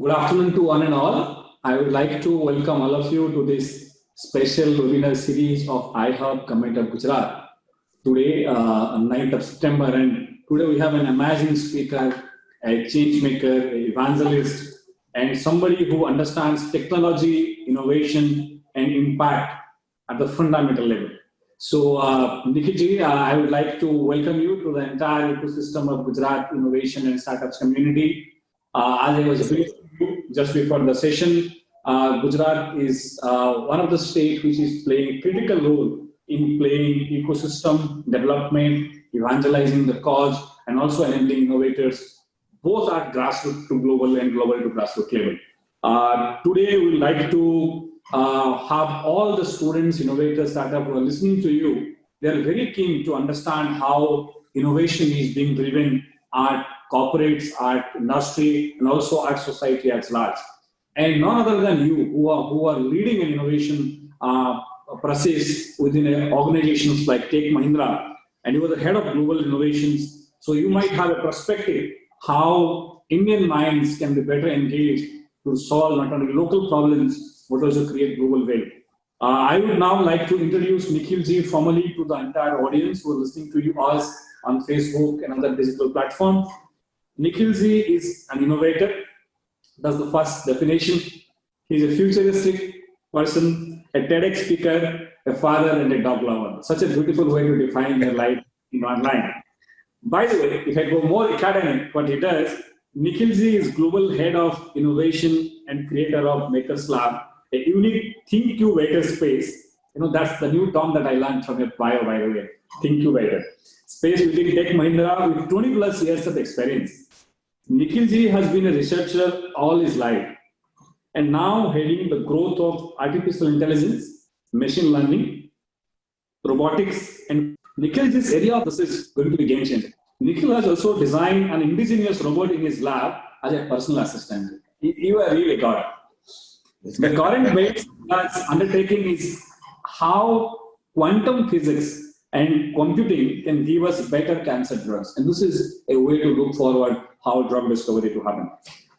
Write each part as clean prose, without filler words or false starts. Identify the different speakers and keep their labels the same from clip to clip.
Speaker 1: Good afternoon to one and all. I would like to welcome all of you to this special webinar series of iHub Government of Gujarat. Today, 9th of September, and today we have an amazing speaker, a change maker, a evangelist, and somebody who understands technology, innovation, and impact at the fundamental level. So, Nikhil ji, I would like to welcome you to the entire ecosystem of Gujarat innovation and startups community. As I was briefing you just before the session, Gujarat is one of the states which is playing a critical role in playing ecosystem development, evangelizing the cause, and also enabling innovators, both at grassroots to global and global to grassroots level. Today, we would like to have all the students, innovators, startups who are listening to you. They are very keen to understand how innovation is being driven at corporates, at industry, and also at society at large. And none other than you who are leading an innovation process within organizations like Tech Mahindra, and you are the head of global innovations. So you might have a perspective how Indian minds can be better engaged to solve not only local problems, but also create global value. I would now like to introduce Nikhil ji formally to the entire audience who are listening to you us on Facebook and other digital platforms. Nikhil ji is an innovator. That's the first definition. He's a futuristic person, a TEDx speaker, a father, and a dog lover. Such a beautiful way to define your life in one line. By the way, if I go more academic, what he does, Nikhil ji is global head of innovation and creator of Makers Lab, a unique ThinkCubator space. That's the new term that I learned from your bio, by the way. ThinkCubator space within Tech Mahindra with 20 plus years of experience. Nikhil ji has been a researcher all his life, and now heading the growth of artificial intelligence, machine learning, robotics, and Nikhil ji's area of this is going to be game changer. Nikhil has also designed an indigenous robot in his lab as a personal assistant. You are really God. The current base undertaking is how quantum physics and computing can give us better cancer drugs. And this is a way to look forward how drug discovery to happen.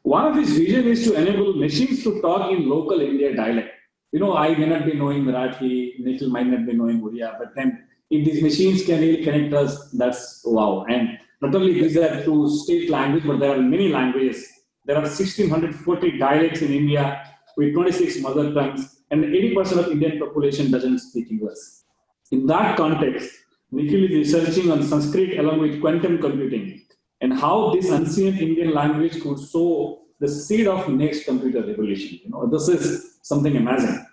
Speaker 1: One of his vision is to enable machines to talk in local India dialect. I may not be knowing Marathi, Nikhil might not be knowing Odia, but then if these machines can really connect us, that's wow. And not only these are two state languages, but there are many languages. There are 1,640 dialects in India with 26 mother tongues, and 80% of Indian population doesn't speak English. In that context, Nikhil is researching on Sanskrit along with quantum computing and how this ancient Indian language could sow the seed of next computer revolution. This is something amazing.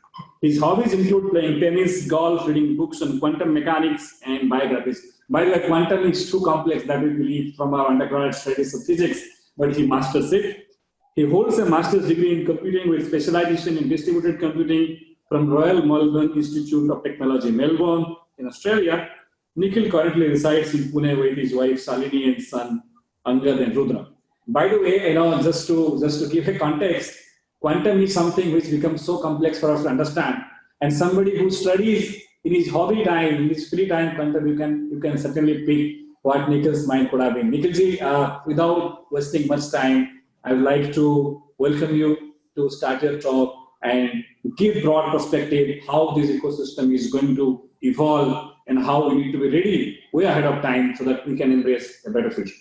Speaker 1: His hobbies include playing tennis, golf, reading books on quantum mechanics, and biographies. By the way, quantum is too complex that we believe from our undergraduate studies of physics, but he masters it. He holds a master's degree in computing with specialization in distributed computing from Royal Melbourne Institute of Technology, Melbourne, in Australia. Nikhil currently resides in Pune with his wife Salini and son Angad and Rudra. By the way, just to give a context, quantum is something which becomes so complex for us to understand. And somebody who studies in his hobby time, in his free time, quantum, you can certainly pick what Nikhil's mind could have been. Nikhil ji, without wasting much time, I would like to welcome you to start your talk and give broad perspective how this ecosystem is going to evolve and how we need to be ready way ahead of time so that we can embrace a better future.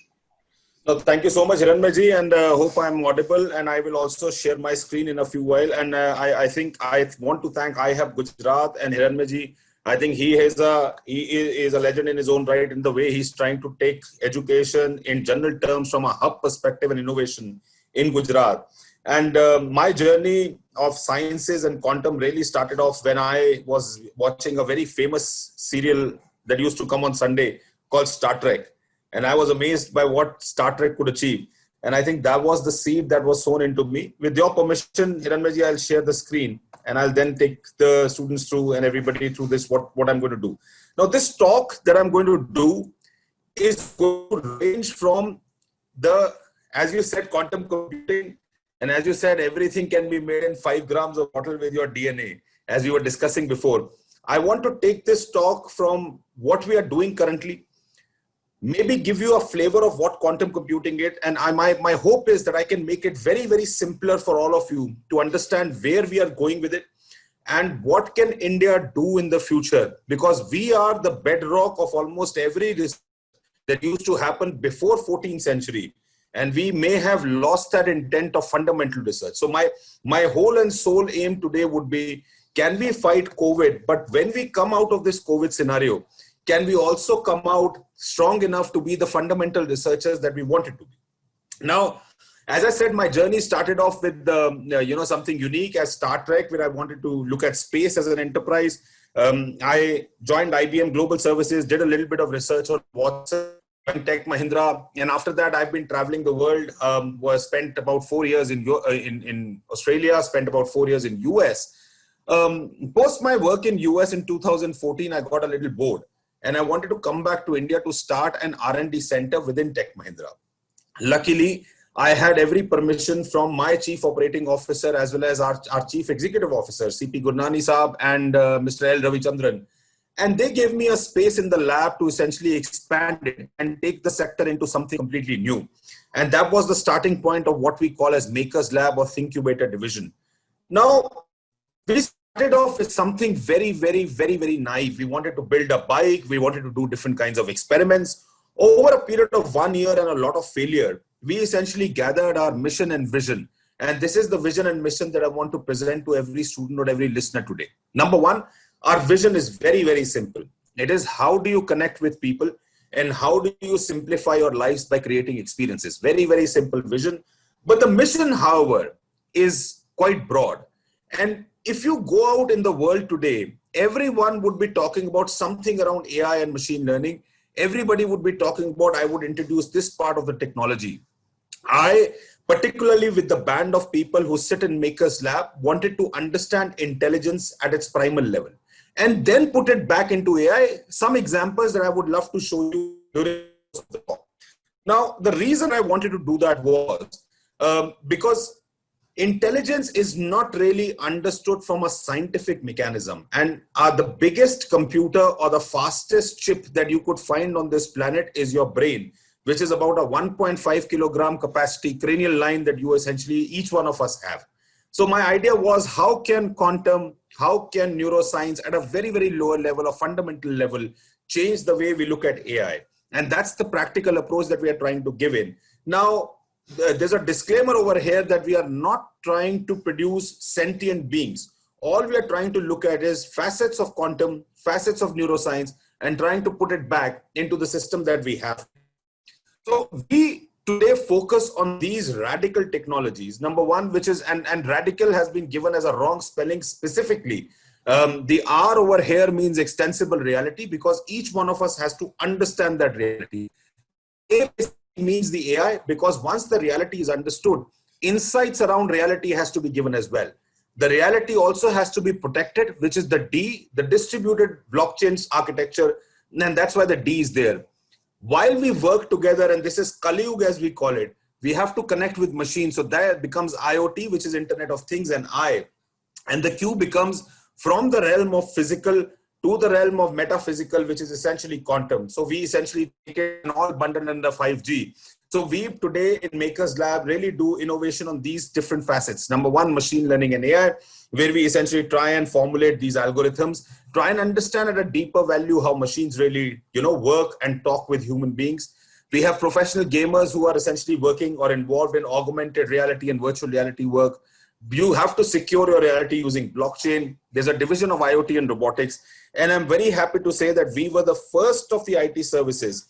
Speaker 2: So thank you so much, Hiranmaji, and hope I'm audible. And I will also share my screen in a few while. And I think I want to thank iHub Gujarat and Hiranmaji. I think he is a legend in his own right in the way he's trying to take education in general terms from a hub perspective and innovation in Gujarat. And my journey of sciences and quantum really started off when I was watching a very famous serial that used to come on Sunday called Star Trek. And I was amazed by what Star Trek could achieve. And I think that was the seed that was sown into me. With your permission, Hiranmaji, I'll share the screen and I'll then take the students through and everybody through this, what I'm going to do. Now, this talk that I'm going to do is going to range from as you said, quantum computing. And as you said, everything can be made in 5 grams of bottle with your DNA, as we were discussing before. I want to take this talk from what we are doing currently, maybe give you a flavor of what quantum computing is. And my hope is that I can make it very, very simpler for all of you to understand where we are going with it and what can India do in the future, because we are the bedrock of almost every research that used to happen before 14th century. And we may have lost that intent of fundamental research. So my whole and soul aim today would be, can we fight COVID? But when we come out of this COVID scenario, can we also come out strong enough to be the fundamental researchers that we wanted to be? Now, as I said, my journey started off with something unique as Star Trek, where I wanted to look at space as an enterprise. I joined IBM Global Services, did a little bit of research on Watson, Tech Mahindra, and after that, I've been traveling the world. Spent about 4 years in Australia, spent about 4 years in US. Post my work in US in 2014, I got a little bored, and I wanted to come back to India to start an R&D center within Tech Mahindra. Luckily, I had every permission from my chief operating officer as well as our chief executive officer, CP Gurnani Saab and Mr. L. Ravichandran. And they gave me a space in the lab to essentially expand it and take the sector into something completely new. And that was the starting point of what we call as Makers Lab or Thinkubator division. Now, we started off with something very, very, very, very naive. We wanted to build a bike. We wanted to do different kinds of experiments. Over a period of 1 year and a lot of failure, we essentially gathered our mission and vision. And this is the vision and mission that I want to present to every student or every listener today. Number one, our vision is very, very simple. It is, how do you connect with people and how do you simplify your lives by creating experiences? Very, very simple vision. But the mission, however, is quite broad. And if you go out in the world today, everyone would be talking about something around AI and machine learning. Everybody would be talking about, I would introduce this part of the technology. I, particularly with the band of people who sit in Makers Lab, wanted to understand intelligence at its primal level and then put it back into AI. Some examples that I would love to show you during the talk. Now, the reason I wanted to do that was because intelligence is not really understood from a scientific mechanism. And the biggest computer or the fastest chip that you could find on this planet is your brain, which is about a 1.5 kilogram capacity cranial line that you essentially, each one of us have. So my idea was, how can quantum, how can neuroscience at a very, very lower level or fundamental level change the way we look at AI? And that's the practical approach that we are trying to give in. Now, there's a disclaimer over here that we are not trying to produce sentient beings. All we are trying to look at is facets of quantum, facets of neuroscience, and trying to put it back into the system that we have. So we today focus on these radical technologies. Number one, which is, and radical has been given as a wrong spelling specifically. The R over here means extensible reality, because each one of us has to understand that reality. A means the AI, because once the reality is understood, insights around reality has to be given as well. The reality also has to be protected, which is the D, the distributed blockchains architecture. And that's why the D is there. While we work together, and this is Kali Yuga as we call it, we have to connect with machines. So that becomes IoT, which is Internet of Things, and I. And the Q becomes from the realm of physical to the realm of metaphysical, which is essentially quantum. So we essentially take it all bundled under 5G. So we today in Makers Lab really do innovation on these different facets. Number one, machine learning and AI, where we essentially try and formulate these algorithms, try and understand at a deeper value how machines really, work and talk with human beings. We have professional gamers who are essentially working or involved in augmented reality and virtual reality work. You have to secure your reality using blockchain. There's a division of IoT and robotics. And I'm very happy to say that we were the first of the IT services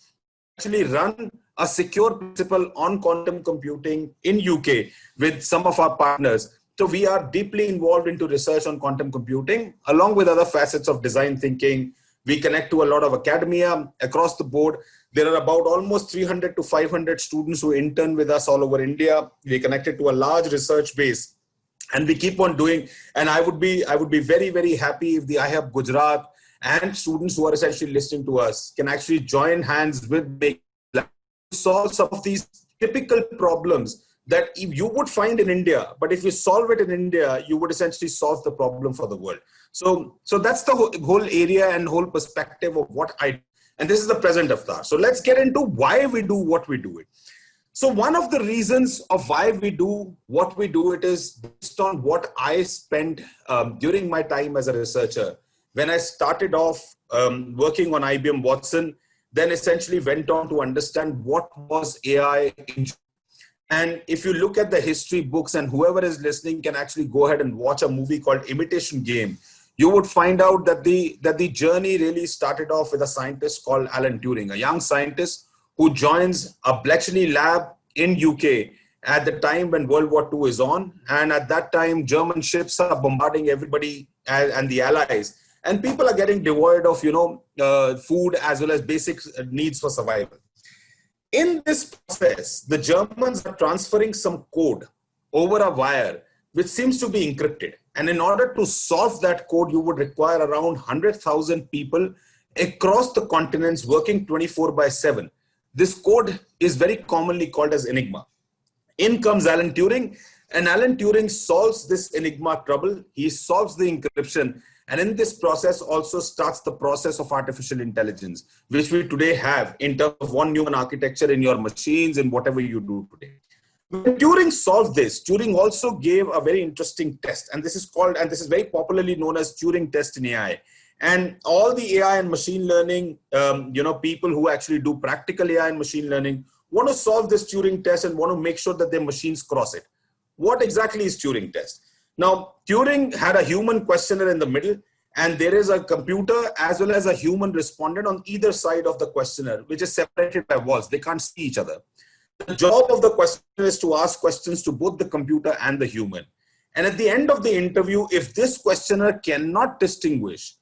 Speaker 2: to actually run a secure principle on quantum computing in UK with some of our partners. So we are deeply involved into research on quantum computing, along with other facets of design thinking. We connect to a lot of academia across the board. There are about almost 300 to 500 students who intern with us all over India. We connected to a large research base. And we keep on doing, and I would be very, very happy if the iHub Gujarat and students who are essentially listening to us can actually join hands with Makers Lab to solve some of these typical problems that you would find in India, but if you solve it in India, you would essentially solve the problem for the world. So that's the whole area and whole perspective of what I do. And this is the present avatar. So let's get into why we do what we do it. So one of the reasons of why we do what we do it is based on what I spent during my time as a researcher. When I started off working on IBM Watson, then essentially went on to understand what was AI. And if you look at the history books, and whoever is listening can actually go ahead and watch a movie called Imitation Game, you would find out that the journey really started off with a scientist called Alan Turing, a young scientist who joins a Bletchley lab in UK at the time when World War II is on. And at that time, German ships are bombarding everybody and the Allies. And people are getting devoid of, food as well as basic needs for survival. In this process, the Germans are transferring some code over a wire, which seems to be encrypted. And in order to solve that code, you would require around 100,000 people across the continents working 24/7. This code is very commonly called as Enigma. In comes Alan Turing, and Alan Turing solves this Enigma trouble. He solves the encryption. And in this process also starts the process of artificial intelligence, which we today have in terms of one human architecture in your machines and whatever you do today. When Turing solved this, Turing also gave a very interesting test. And this is very popularly known as Turing test in AI. And all the AI and machine learning, people who actually do practical AI and machine learning want to solve this Turing test and want to make sure that their machines cross it. What exactly is Turing test? Now, Turing had a human questioner in the middle, and there is a computer as well as a human respondent on either side of the questioner, which is separated by walls. They can't see each other. The job of the questioner is to ask questions to both the computer and the human. And at the end of the interview, if this questioner cannot distinguish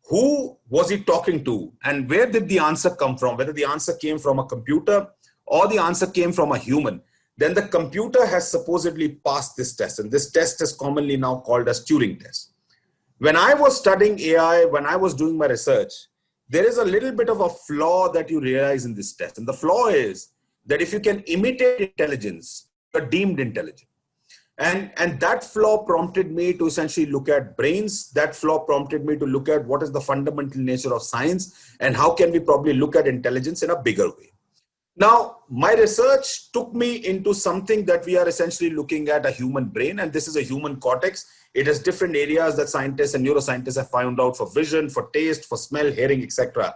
Speaker 2: who was he talking to and where did the answer come from, whether the answer came from a computer or the answer came from a human, then the computer has supposedly passed this test. And this test is commonly now called as Turing test. When I was studying AI, when I was doing my research, there is a little bit of a flaw that you realize in this test. And the flaw is that if you can imitate intelligence, you're deemed intelligent. And that flaw prompted me to essentially look at brains. That flaw prompted me to look at what is the fundamental nature of science and how can we probably look at intelligence in a bigger way. Now, my research took me into something that we are essentially looking at, a human brain, and this is a human cortex. It has different areas that scientists and neuroscientists have found out for vision, for taste, for smell, hearing, etc.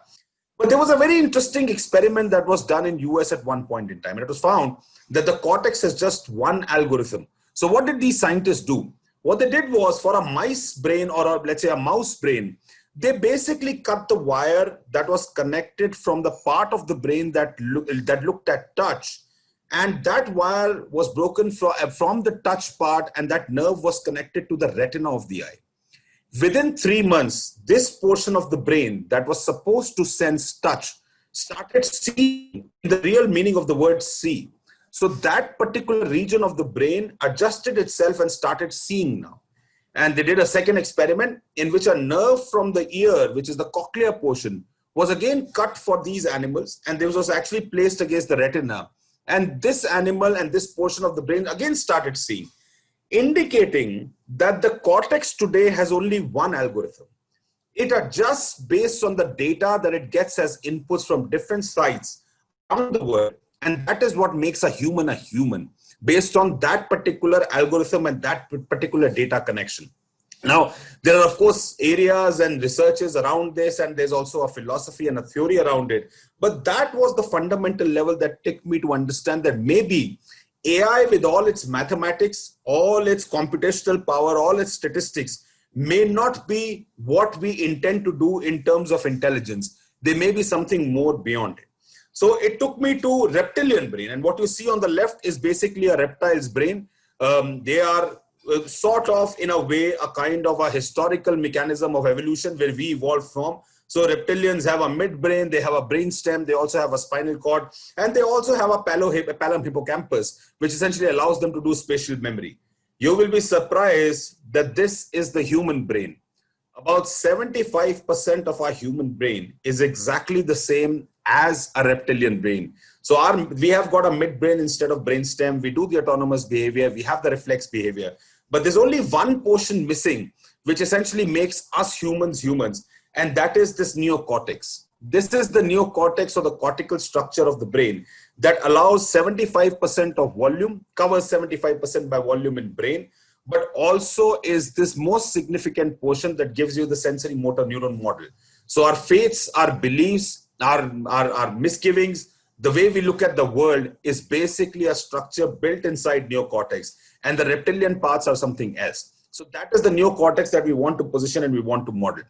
Speaker 2: But there was a very interesting experiment that was done in US at one point in time. And it was found that the cortex has just one algorithm. So what did these scientists do? What they did was, for a mice brain or let's say a mouse brain, they basically cut the wire that was connected from the part of the brain that looked at touch. And that wire was broken from the touch part, and that nerve was connected to the retina of the eye. Within 3 months, this portion of the brain that was supposed to sense touch started seeing, the real meaning of the word see. So that particular region of the brain adjusted itself and started seeing now. And they did a second experiment in which a nerve from the ear, which is the cochlear portion, was again cut for these animals. And this was actually placed against the retina. And this animal and this portion of the brain again started seeing, indicating that the cortex today has only one algorithm. It adjusts based on the data that it gets as inputs from different sites around the world. And that is what makes a human, based on that particular algorithm and that particular data connection. Now, there are, of course, areas and researches around this, and there's also a philosophy and a theory around it. But that was the fundamental level that took me to understand that maybe AI, with all its mathematics, all its computational power, all its statistics, may not be what we intend to do in terms of intelligence. There may be something more beyond it. So it took me to reptilian brain. And what you see on the left is basically a reptile's brain. They are sort of, in a way, a kind of a historical mechanism of evolution where we evolved from. So reptilians have a midbrain, they have a brainstem, they also have a spinal cord, and they also have a palum hippocampus, which essentially allows them to do spatial memory. You will be surprised that this is the human brain. About 75% of our human brain is exactly the same as a reptilian brain. So we have got a midbrain instead of brainstem. We do the autonomous behavior. We have the reflex behavior. But there's only one portion missing, which essentially makes us humans. And that is this neocortex. This is the neocortex or the cortical structure of the brain that allows 75% of volume, covers 75% by volume in brain, but also is this most significant portion that gives you the sensory motor neuron model. So our faiths, our beliefs, our misgivings, the way we look at the world is basically a structure built inside neocortex, and the reptilian parts are something else. So that is the neocortex that we want to position and we want to model.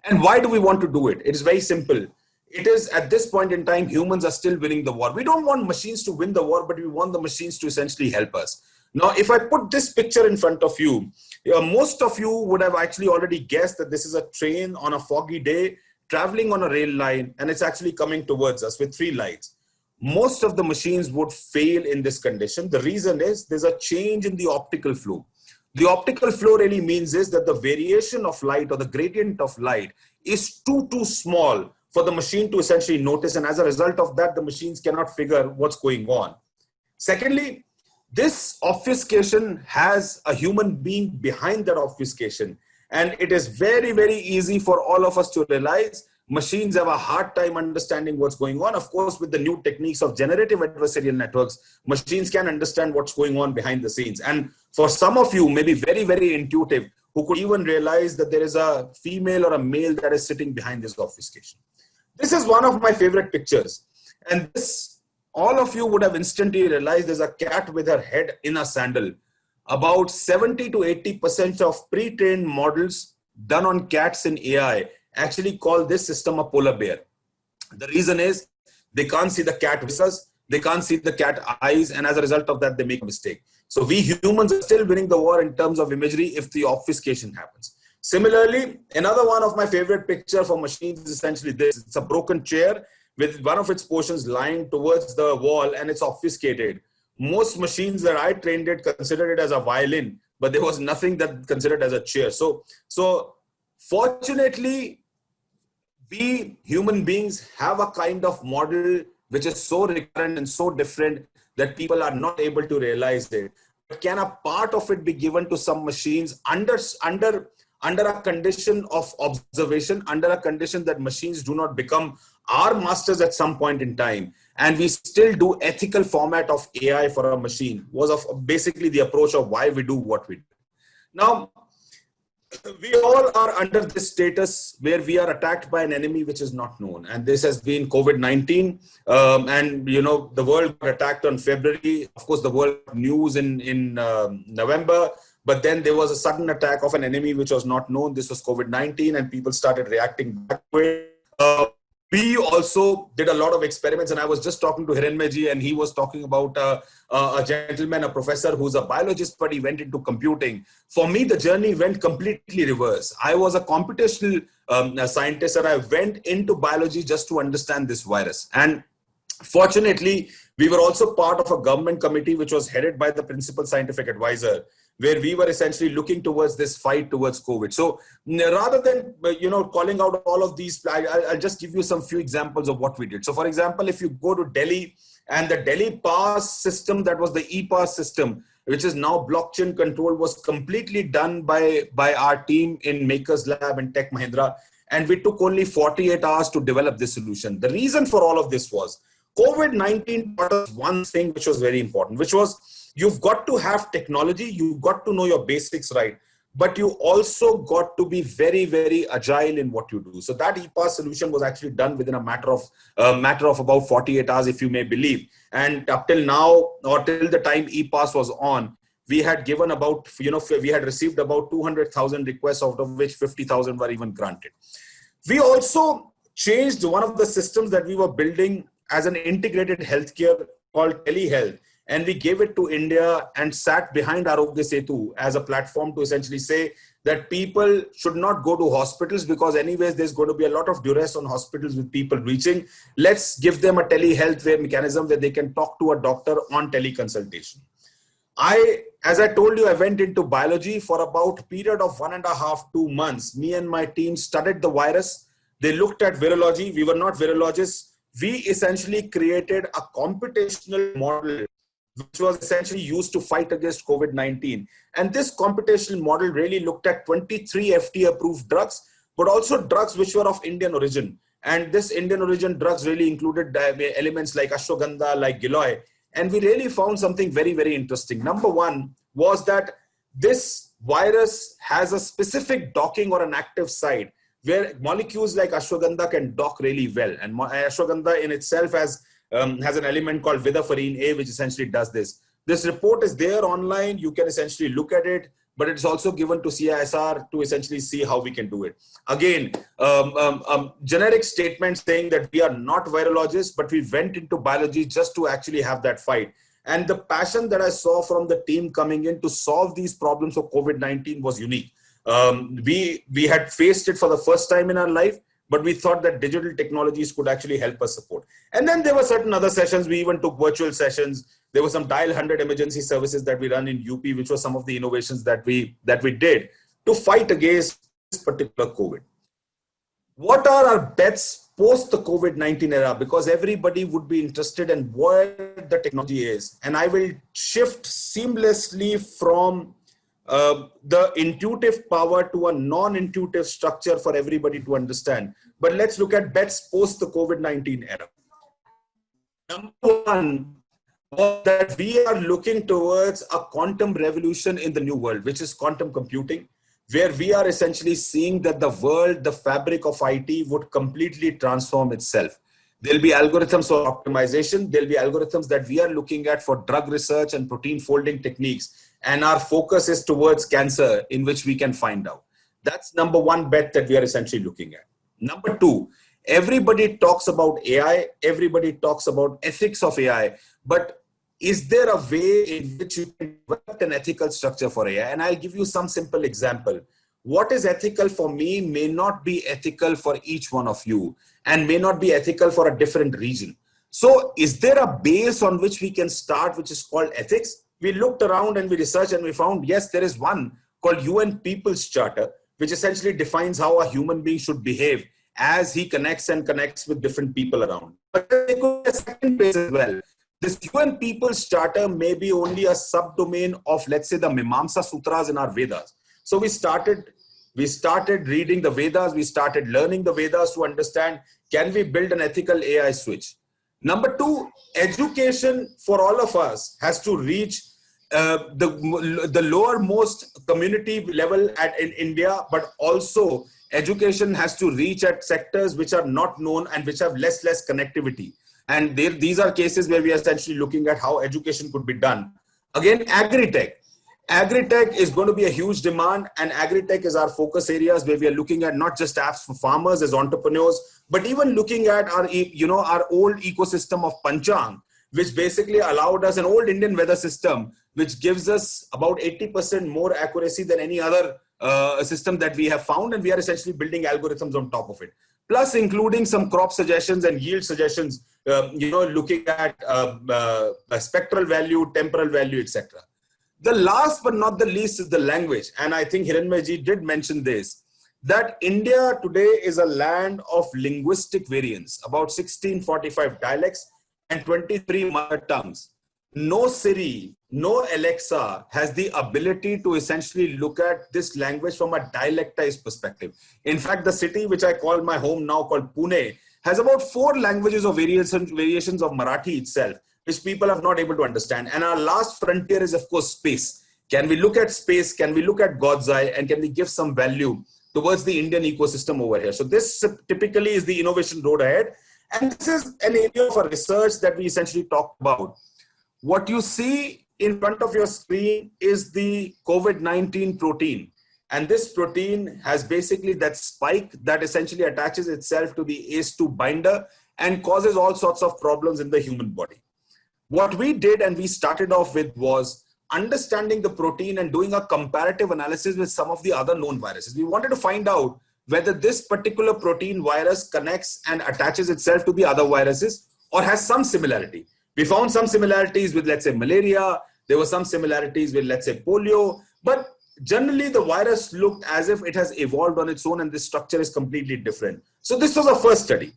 Speaker 2: And why do we want to do it? It is very simple. It is at this point in time, humans are still winning the war. We don't want machines to win the war, but we want the machines to essentially help us. Now, if I put this picture in front of you, most of you would have actually already guessed that this is a train on a foggy day traveling on a rail line, and it's actually coming towards us with 3 lights. Most of the machines would fail in this condition. The reason is there's a change in the optical flow. The optical flow really means is that the variation of light or the gradient of light is too small for the machine to essentially notice. And as a result of that, the machines cannot figure what's going on. Secondly, this obfuscation has a human being behind that obfuscation. And it is very, very easy for all of us to realize machines have a hard time understanding what's going on. Of course, with the new techniques of generative adversarial networks, machines can understand what's going on behind the scenes. And for some of you, maybe very, very intuitive, who could even realize that there is a female or a male that is sitting behind this obfuscation. This is one of my favorite pictures. And this, all of you would have instantly realized there's a cat with her head in a sandal. About 70 to 80% of pre-trained models done on cats in AI actually call this system a polar bear. The reason is they can't see the cat whiskers, they can't see the cat eyes, and as a result of that, they make a mistake. So we humans are still winning the war in terms of imagery if the obfuscation happens. Similarly, another one of my favorite pictures for machines is essentially this. It's a broken chair with one of its portions lying towards the wall and it's obfuscated. Most machines that I trained it considered it as a violin, but there was nothing that considered as a chair. So fortunately, we human beings have a kind of model which is so recurrent and so different that people are not able to realize it. But can a part of it be given to some machines under a condition of observation, under a condition that machines do not become our masters at some point in time, and we still do ethical format of AI for a machine, was of basically the approach of why we do what we do. Now, we all are under this status where we are attacked by an enemy which is not known. And this has been COVID-19. And, you know, the world got attacked on February. Of course, the world news in November. But then there was a sudden attack of an enemy which was not known. This was COVID-19 and people started reacting back to it. We also did a lot of experiments, and I was just talking to Hiranmay, and he was talking about a gentleman, a professor who's a biologist, but he went into computing. For me, the journey went completely reverse. I was a computational scientist, and I went into biology just to understand this virus. And fortunately, we were also part of a government committee which was headed by the principal scientific advisor, where we were essentially looking towards this fight towards COVID. So rather than, you know, calling out all of these, I'll just give you some few examples of what we did. So for example, if you go to Delhi and the Delhi pass system, that was the e-pass system, which is now blockchain controlled, was completely done by our team in Makers Lab and Tech Mahindra. And we took only 48 hours to develop this solution. The reason for all of this was COVID-19 taught us one thing which was very important, which was you've got to have technology, you've got to know your basics right, but you also got to be very, very agile in what you do. So that e-pass solution was actually done within a matter of about 48 hours, if you may believe. And up till now, or till the time e-pass was on, we had given about, you know, we had received about 200,000 requests, out of which 50,000 were even granted. We also changed one of the systems that we were building as an integrated healthcare called telehealth. And we gave it to India and sat behind Arogya Setu as a platform to essentially say that people should not go to hospitals because anyways, there's going to be a lot of duress on hospitals with people reaching. Let's give them a telehealth mechanism where they can talk to a doctor on teleconsultation. As I told you, I went into biology for about a period of 1.5 to 2 months. Me and my team studied the virus. They looked at virology. We were not virologists. We essentially created a computational model which was essentially used to fight against COVID-19. And this computational model really looked at 23 FDA approved drugs, but also drugs which were of Indian origin. And this Indian origin drugs really included elements like ashwagandha, like giloy. And we really found something very, very interesting. Number one was that this virus has a specific docking or an active site where molecules like ashwagandha can dock really well. And ashwagandha in itself has an element called vidafarine A, which essentially does this. This report is there online. You can essentially look at it, but it's also given to CISR to essentially see how we can do it. Again, generic statement saying that we are not virologists, but we went into biology just to actually have that fight. And the passion that I saw from the team coming in to solve these problems of COVID-19 was unique. We had faced it for the first time in our life, but we thought that digital technologies could actually help us support. And then there were certain other sessions. We even took virtual sessions. There were some dial 100 emergency services that we run in UP, which were some of the innovations that we did to fight against this particular COVID. What are our bets post the COVID-19 era? Because everybody would be interested in where the technology is. And I will shift seamlessly from the intuitive power to a non-intuitive structure for everybody to understand. But let's look at bets post the COVID-19 era. Number one was that we are looking towards a quantum revolution in the new world, which is quantum computing, where we are essentially seeing that the world, the fabric of IT would completely transform itself. There'll be algorithms for optimization. There'll be algorithms that we are looking at for drug research and protein folding techniques. And our focus is towards cancer, in which we can find out. That's number one bet that we are essentially looking at. Number two, everybody talks about AI. Everybody talks about ethics of AI. But is there a way in which you can develop an ethical structure for AI? And I'll give you some simple example. What is ethical for me may not be ethical for each one of you and may not be ethical for a different region. So is there a base on which we can start, which is called ethics? We looked around and we researched and we found, yes, there is one called UN People's Charter, which essentially defines how a human being should behave as he connects with different people around. But there could be a second base as well. This UN People's Charter may be only a subdomain of, let's say, the Mimamsa Sutras in our Vedas. So we started reading the Vedas. We started learning the Vedas to understand, can we build an ethical AI switch? Number two, education for all of us has to reach the lowermost community level in India, but also education has to reach at sectors which are not known and which have less connectivity. And these are cases where we are essentially looking at how education could be done. Again, agri-tech. Agri-tech is going to be a huge demand, and agri-tech is our focus areas where we are looking at not just apps for farmers as entrepreneurs, but even looking at our old ecosystem of Panchang, which basically allowed us an old Indian weather system, which gives us about 80% more accuracy than any other system that we have found. And we are essentially building algorithms on top of it. Plus including some crop suggestions and yield suggestions, looking at spectral value, temporal value, etc. The last but not the least is the language. And I think Hiranmayaji did mention this, that India today is a land of linguistic variance, about 1645 dialects and 23 mother tongues. No Siri, no Alexa has the ability to essentially look at this language from a dialectized perspective. In fact, the city which I call my home now, called Pune, has about 4 languages of variations of Marathi itself, which people are not able to understand. And our last frontier is, of course, space. Can we look at space? Can we look at God's eye? And can we give some value towards the Indian ecosystem over here? So this typically is the innovation road ahead. And this is an area for research that we essentially talk about. What you see in front of your screen is the COVID-19 protein. And this protein has basically that spike that essentially attaches itself to the ACE2 binder and causes all sorts of problems in the human body. What we did and we started off with was understanding the protein and doing a comparative analysis with some of the other known viruses. We wanted to find out whether this particular protein virus connects and attaches itself to the other viruses or has some similarity. We found some similarities with, let's say, malaria. There were some similarities with, let's say, polio. But generally, the virus looked as if it has evolved on its own and the structure is completely different. So this was our first study.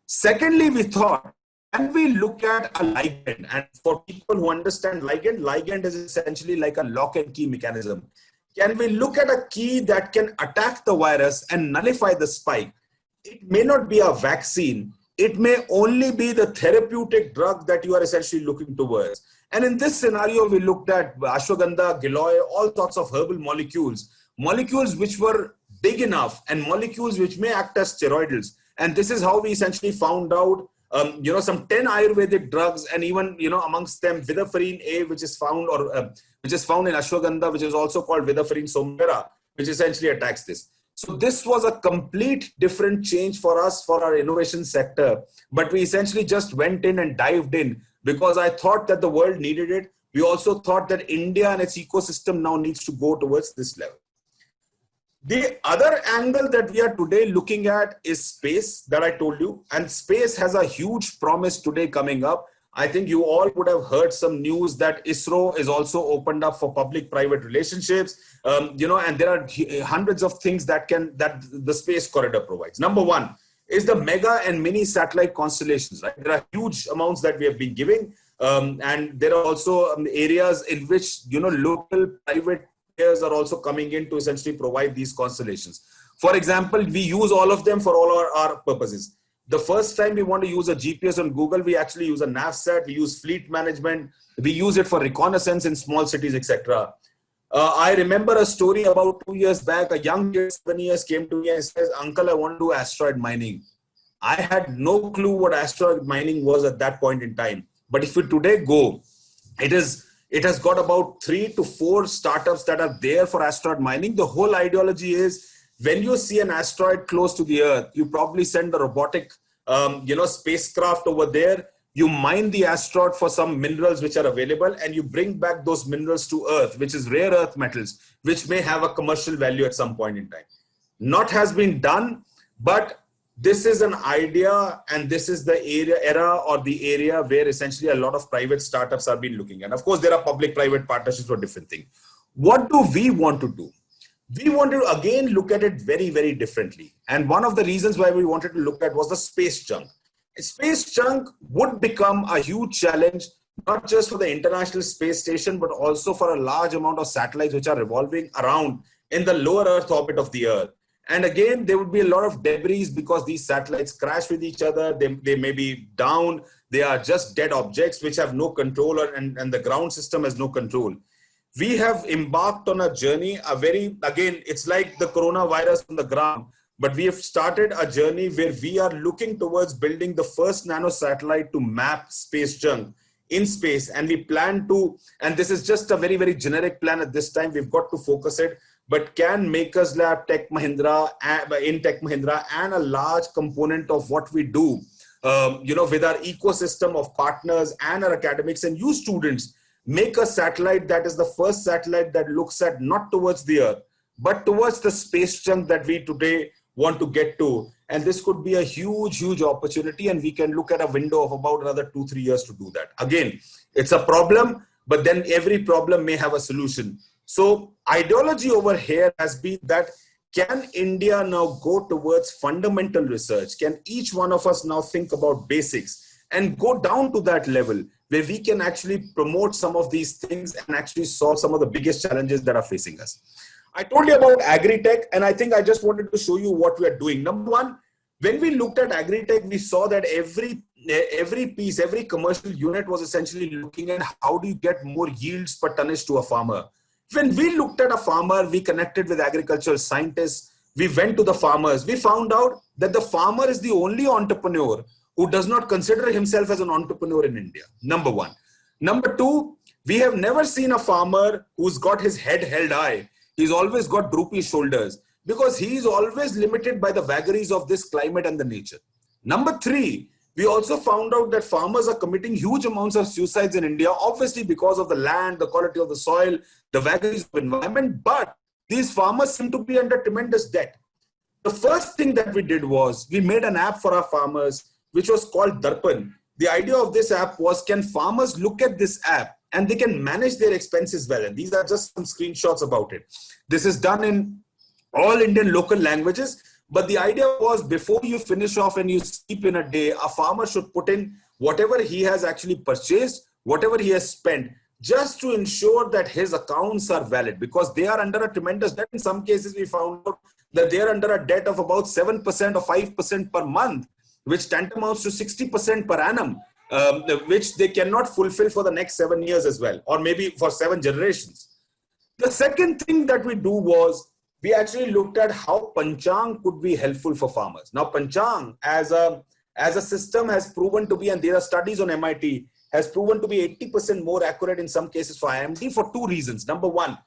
Speaker 2: Secondly, we thought, can we look at a ligand? And for people who understand ligand is essentially like a lock and key mechanism. Can we look at a key that can attack the virus and nullify the spike? it may not be a vaccine. It may only be the therapeutic drug that you are essentially looking towards. And in this scenario, we looked at ashwagandha, giloy, all sorts of herbal molecules, molecules which were big enough and molecules which may act as steroidals. And this is how we essentially found out, some 10 Ayurvedic drugs, and even, amongst them, Vidafarine A, which is found in ashwagandha, which is also called Vidafarine somera, which essentially attacks this. So this was a complete different change for us, for our innovation sector. But we essentially just went in and dived in because I thought that the world needed it. We also thought that India and its ecosystem now needs to go towards this level. The other angle that we are today looking at is space, that I told you. And space has a huge promise today coming up. I think you all would have heard some news that ISRO is also opened up for public-private relationships, and there are hundreds of things that the space corridor provides. Number one is the mega and mini satellite constellations, right? There are huge amounts that we have been giving, and there are also areas in which, local private players are also coming in to essentially provide these constellations. For example, we use all of them for all our purposes. The first time we want to use a GPS on Google, we actually use a NavSat, we use fleet management, we use it for reconnaissance in small cities, etc. I remember a story about 2 years back. A young kid, 7 years, came to me and says, "Uncle, I want to do asteroid mining." I had no clue what asteroid mining was at that point in time. But if you today go, it has got about 3 to 4 startups that are there for asteroid mining. The whole ideology is, when you see an asteroid close to the Earth, you probably send a robotic, spacecraft over there. You mine the asteroid for some minerals which are available, and you bring back those minerals to Earth, which is rare earth metals, which may have a commercial value at some point in time. Not has been done, but this is an idea, and this is the area where essentially a lot of private startups are being looking at. Of course, there are public-private partnerships for different things. What do we want to do? We wanted to again look at it very, very differently. And one of the reasons why we wanted to look at was the space junk. Space junk would become a huge challenge, not just for the International Space Station, but also for a large amount of satellites which are revolving around in the lower Earth orbit of the Earth. And again, there would be a lot of debris because these satellites crash with each other. They may be down. They are just dead objects which have no control, and the ground system has no control. We have embarked on a journey, it's like the coronavirus on the ground, but we have started a journey where we are looking towards building the first nano satellite to map space junk in space. And we plan to, and this is just a very, very generic plan at this time, we've got to focus it, but can Makers Lab, Tech Mahindra, and a large component of what we do, with our ecosystem of partners and our academics and you students, make a satellite that is the first satellite that looks at not towards the Earth, but towards the space junk that we today want to get to. And this could be a huge, huge opportunity. And we can look at a window of about another 2-3 years to do that. Again, it's a problem, but then every problem may have a solution. So ideology over here has been that, can India now go towards fundamental research? Can each one of us now think about basics and go down to that level where we can actually promote some of these things and actually solve some of the biggest challenges that are facing us. I told you about agri-tech, and I think I just wanted to show you what we are doing. Number one, when we looked at agri-tech, we saw that every commercial unit was essentially looking at how do you get more yields per tonnage to a farmer. When we looked at a farmer, we connected with agricultural scientists, we went to the farmers, we found out that the farmer is the only entrepreneur who does not consider himself as an entrepreneur in India, number one. Number two, we have never seen a farmer who's got his head held high. He's always got droopy shoulders because he's always limited by the vagaries of this climate and the nature. Number three, we also found out that farmers are committing huge amounts of suicides in India, obviously because of the land, the quality of the soil, the vagaries of environment, but these farmers seem to be under tremendous debt. The first thing that we did was we made an app for our farmers, which was called Darpan. The idea of this app was, can farmers look at this app and they can manage their expenses well? And these are just some screenshots about it. This is done in all Indian local languages. But the idea was, before you finish off and you sleep in a day, a farmer should put in whatever he has actually purchased, whatever he has spent, just to ensure that his accounts are valid, because they are under a tremendous debt. In some cases, we found out that they are under a debt of about 7% or 5% per month, which tantamounts to 60% per annum, which they cannot fulfill for the next 7 years as well, or maybe for 7 generations. The second thing that we do was we actually looked at how Panchang could be helpful for farmers. Now, Panchang as a system has proven to be, and there are studies on MIT, has proven to be 80% more accurate in some cases for IMD for 2 reasons. Number one,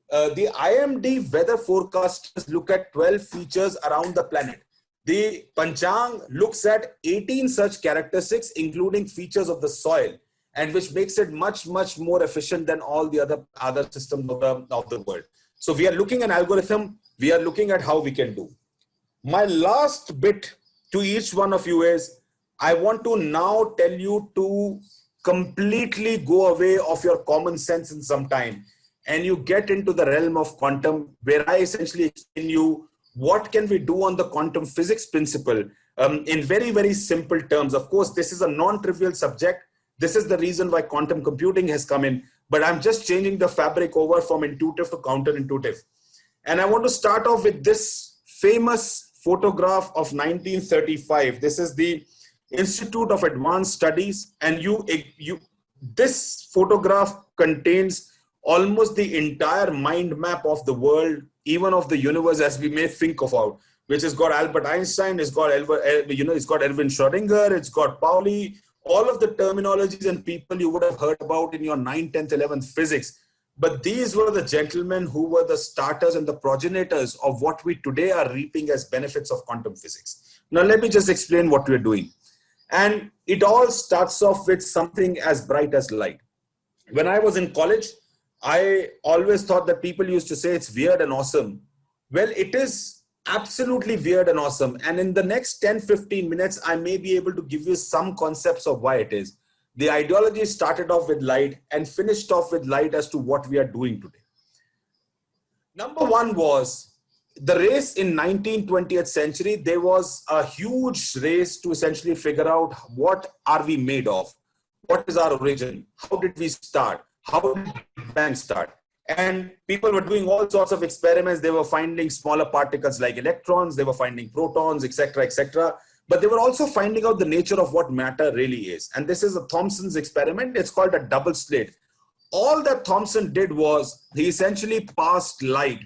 Speaker 2: the IMD weather forecasters look at 12 features around the planet. The Panchang looks at 18 such characteristics, including features of the soil, and which makes it much, much more efficient than all the other systems of the world. So we are looking at an algorithm, we are looking at how we can do. My last bit to each one of you is, I want to now tell you to completely go away of your common sense in some time, and you get into the realm of quantum, where I essentially explain you what can we do on the quantum physics principle in very, very simple terms. Of course, this is a non-trivial subject. This is the reason why quantum computing has come in, but I'm just changing the fabric over from intuitive to counterintuitive. And I want to start off with this famous photograph of 1935. This is the Institute of Advanced Studies, and this photograph contains almost the entire mind map of the world, even of the universe as we may think of it, which has got Albert Einstein, it's got it's got Erwin Schrödinger, it's got Pauli, all of the terminologies and people you would have heard about in your 9th, 10th, 11th physics. But these were the gentlemen who were the starters and the progenitors of what we today are reaping as benefits of quantum physics. Now, let me just explain what we're doing. And it all starts off with something as bright as light. When I was in college, I always thought that people used to say it's weird and awesome. Well, it is absolutely weird and awesome. And in the next 10-15 minutes, I may be able to give you some concepts of why it is. The ideology started off with light and finished off with light as to what we are doing today. Number one was the race in 19th, 20th century. There was a huge race to essentially figure out what are we made of? What is our origin? How did we start? How did Big Bang start? And people were doing all sorts of experiments. They were finding smaller particles like electrons. They were finding protons, etc., etc. But they were also finding out the nature of what matter really is. And this is a Thomson's experiment. It's called a double slit. All that Thomson did was he essentially passed light,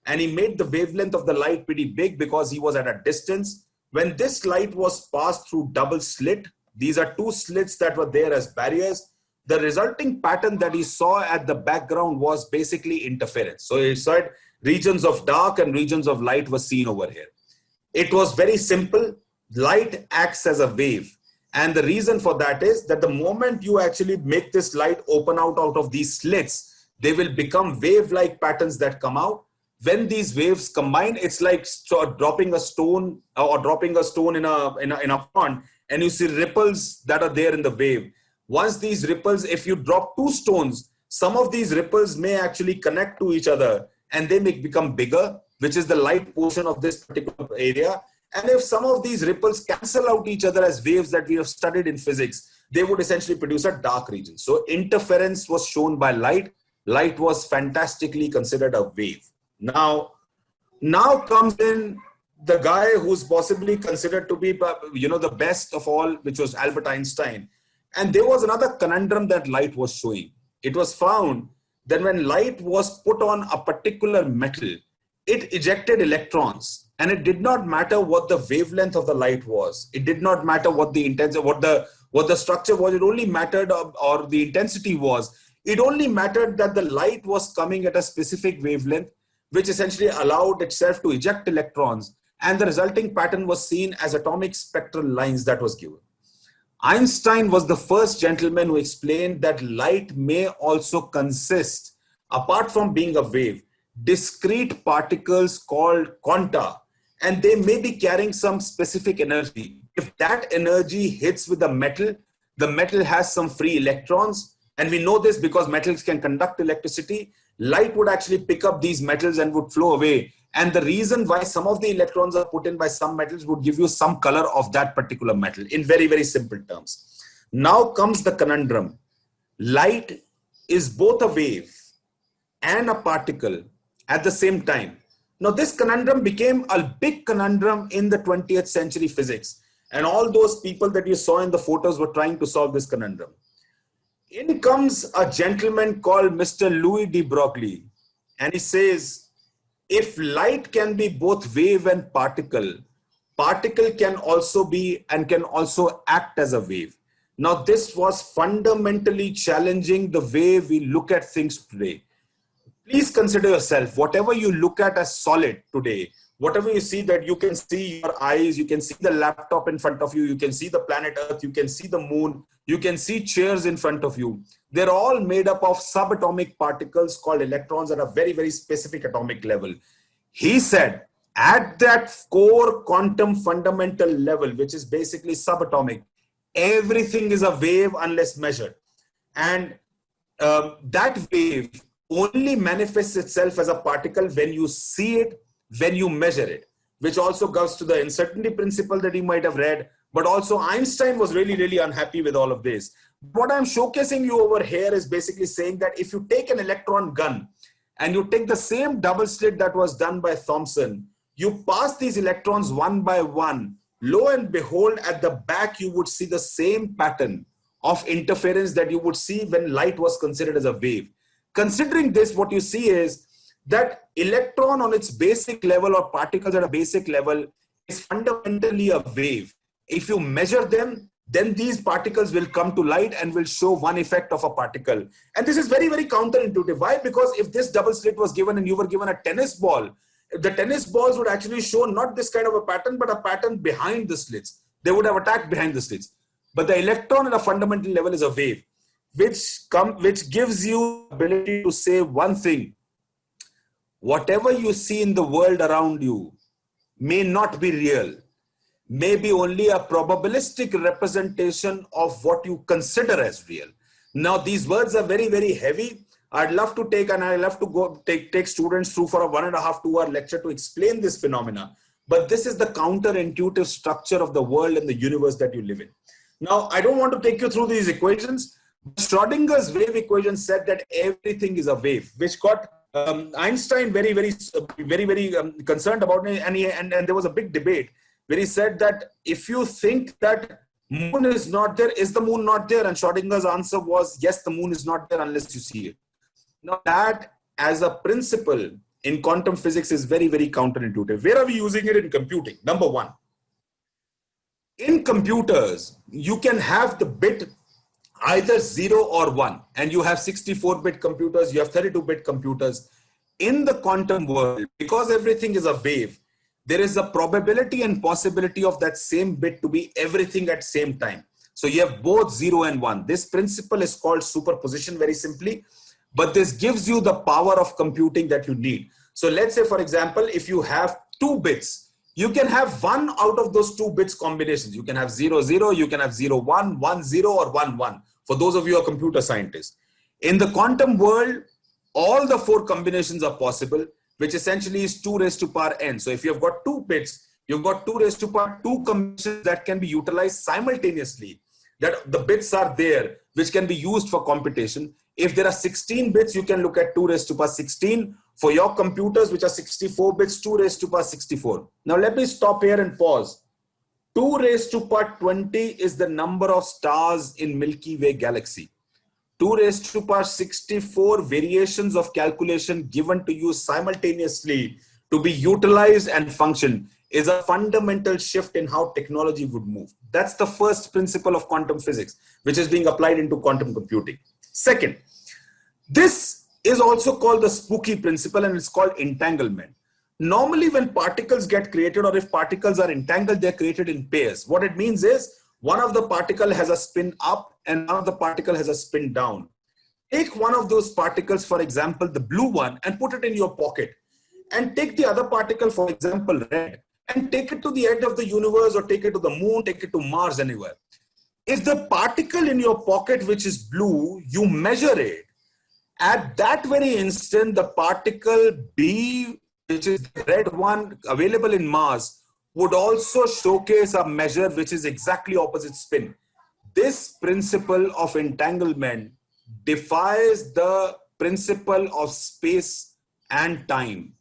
Speaker 2: and he made the wavelength of the light pretty big because he was at a distance. When this light was passed through double slit, these are 2 slits that were there as barriers. The resulting pattern that he saw at the background was basically interference. So he said regions of dark and regions of light were seen over here. It was very simple. Light acts as a wave. And the reason for that is that the moment you actually make this light open out of these slits, they will become wave-like patterns that come out. When these waves combine, it's like dropping a stone in a pond, and you see ripples that are there in the wave. Once these ripples, if you drop 2 stones, some of these ripples may actually connect to each other and they may become bigger, which is the light portion of this particular area. And if some of these ripples cancel out each other as waves that we have studied in physics, they would essentially produce a dark region. So interference was shown by light. Light was fantastically considered a wave. Now comes in the guy who's possibly considered to be, the best of all, which was Albert Einstein. And there was another conundrum that light was showing. It was found that when light was put on a particular metal, it ejected electrons, and it did not matter what the wavelength of the light was. It did not matter what the intensity, what the structure was. It only mattered, or the intensity was. It only mattered that the light was coming at a specific wavelength, which essentially allowed itself to eject electrons, and the resulting pattern was seen as atomic spectral lines that was given. Einstein was the first gentleman who explained that light may also consist, apart from being a wave, discrete particles called quanta, and they may be carrying some specific energy. If that energy hits with the metal has some free electrons, and we know this because metals can conduct electricity. Light would actually pick up these metals and would flow away. And the reason why some of the electrons are put in by some metals would give you some color of that particular metal in very, very simple terms. Now comes the conundrum. Light is both a wave and a particle at the same time. Now, this conundrum became a big conundrum in the 20th century physics. And all those people that you saw in the photos were trying to solve this conundrum. In comes a gentleman called Mr. Louis de Broglie, and he says, if light can be both wave and particle, particle can also be and can also act as a wave. Now, this was fundamentally challenging the way we look at things today. Please consider yourself, whatever you look at as solid today, whatever you see, that you can see your eyes, you can see the laptop in front of you, you can see the planet Earth, you can see the moon, you can see chairs in front of you. They're all made up of subatomic particles called electrons at a very, very specific atomic level. He said, at that core quantum fundamental level, which is basically subatomic, everything is a wave unless measured. And that wave only manifests itself as a particle when you see it, when you measure it, which also goes to the uncertainty principle that you might have read. But also Einstein was really, really unhappy with all of this. What I'm showcasing you over here is basically saying that if you take an electron gun and you take the same double slit that was done by Thomson, you pass these electrons one by one, lo and behold, at the back, you would see the same pattern of interference that you would see when light was considered as a wave. Considering this, what you see is that electron on its basic level or particles at a basic level is fundamentally a wave. If you measure them, then these particles will come to light and will show one effect of a particle. And this is very, very counterintuitive. Why? Because if this double slit was given and you were given a tennis ball, the tennis balls would actually show not this kind of a pattern, but a pattern behind the slits. They would have attacked behind the slits. But the electron at a fundamental level is a wave, which gives you the ability to say one thing. Whatever you see in the world around you may not be real, may be only a probabilistic representation of what you consider as real. Now, these words are very, very heavy. I'd love to take take students through for a 1.5 to 2 hour lecture to explain this phenomena. But this is the counterintuitive structure of the world and the universe that you live in. Now, I don't want to take you through these equations. Schrodinger's wave equation said that everything is a wave, which got Einstein very, very concerned about it. And there was a big debate where he said that if you think that moon is not there, is the moon not there? And Schrodinger's answer was, yes, the moon is not there unless you see it. Now that as a principle in quantum physics is very, very counterintuitive. Where are we using it in computing? Number one, in computers, you can have the bit either 0 or 1, and you have 64-bit computers, you have 32-bit computers. In the quantum world, because everything is a wave, there is a probability and possibility of that same bit to be everything at same time. So you have both 0 and 1. This principle is called superposition very simply, but this gives you the power of computing that you need. So let's say, for example, if you have 2 bits, you can have one out of those 2 bits combinations. You can have 0, 0, you can have 0, 1, 1, 0, or 1, 1. For those of you who are computer scientists. In the quantum world, all the 4 combinations are possible, which essentially is 2 raised to power n. So if you've got 2 bits, you've got 2 raised to power 2 combinations that can be utilized simultaneously. That the bits are there, which can be used for computation. If there are 16 bits, you can look at 2 raised to power 16. For your computers, which are 64 bits, 2 raised to power 64. Now let me stop here and pause. 2 raised to power 20 is the number of stars in Milky Way galaxy. 2 raised to power 64 variations of calculation given to you simultaneously to be utilized and function is a fundamental shift in how technology would move. That's the first principle of quantum physics, which is being applied into quantum computing. Second, this is also called the spooky principle, and it's called entanglement. Normally, when particles get created, or if particles are entangled, they're created in pairs. What it means is one of the particle has a spin up and one of the particle has a spin down. Take one of those particles, for example, the blue one, and put it in your pocket. And take the other particle, for example, red, and take it to the edge of the universe, or take it to the moon, take it to Mars, anywhere. If the particle in your pocket, which is blue, you measure it, at that very instant, the particle B, which is the red one available in Mars, would also showcase a measure which is exactly opposite spin. This principle of entanglement defies the principle of space and time.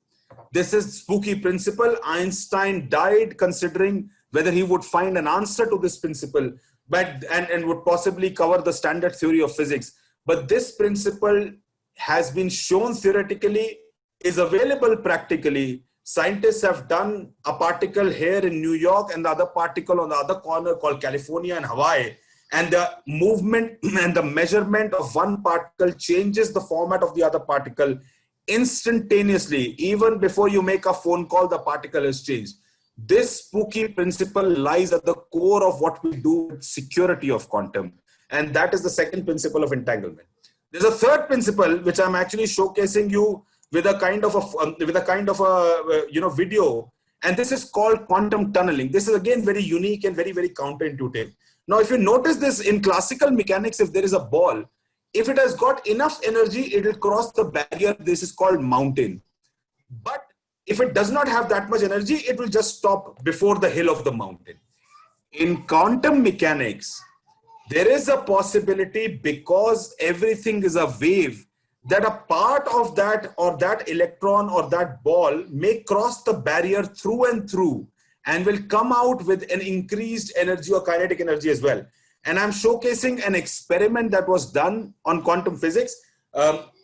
Speaker 2: This is spooky principle. Einstein died considering whether he would find an answer to this principle, and would possibly cover the standard theory of physics. But this principle has been shown theoretically, is available practically. Scientists have done a particle here in New York and the other particle on the other corner called California and Hawaii. And the movement and the measurement of one particle changes the format of the other particle instantaneously. Even before you make a phone call, the particle is changed. This spooky principle lies at the core of what we do with security of quantum. And that is the second principle of entanglement. There's a third principle, which I'm actually showcasing you with a kind of a video. And this is called quantum tunneling. This is again very unique and very, very counterintuitive. Now, if you notice this in classical mechanics, if there is a ball, if it has got enough energy, it will cross the barrier. This is called mountain. But if it does not have that much energy, it will just stop before the hill of the mountain. In quantum mechanics, there is a possibility, because everything is a wave, that a part of that or that electron or that ball may cross the barrier through and through and will come out with an increased energy or kinetic energy as well. And I'm showcasing an experiment that was done on quantum physics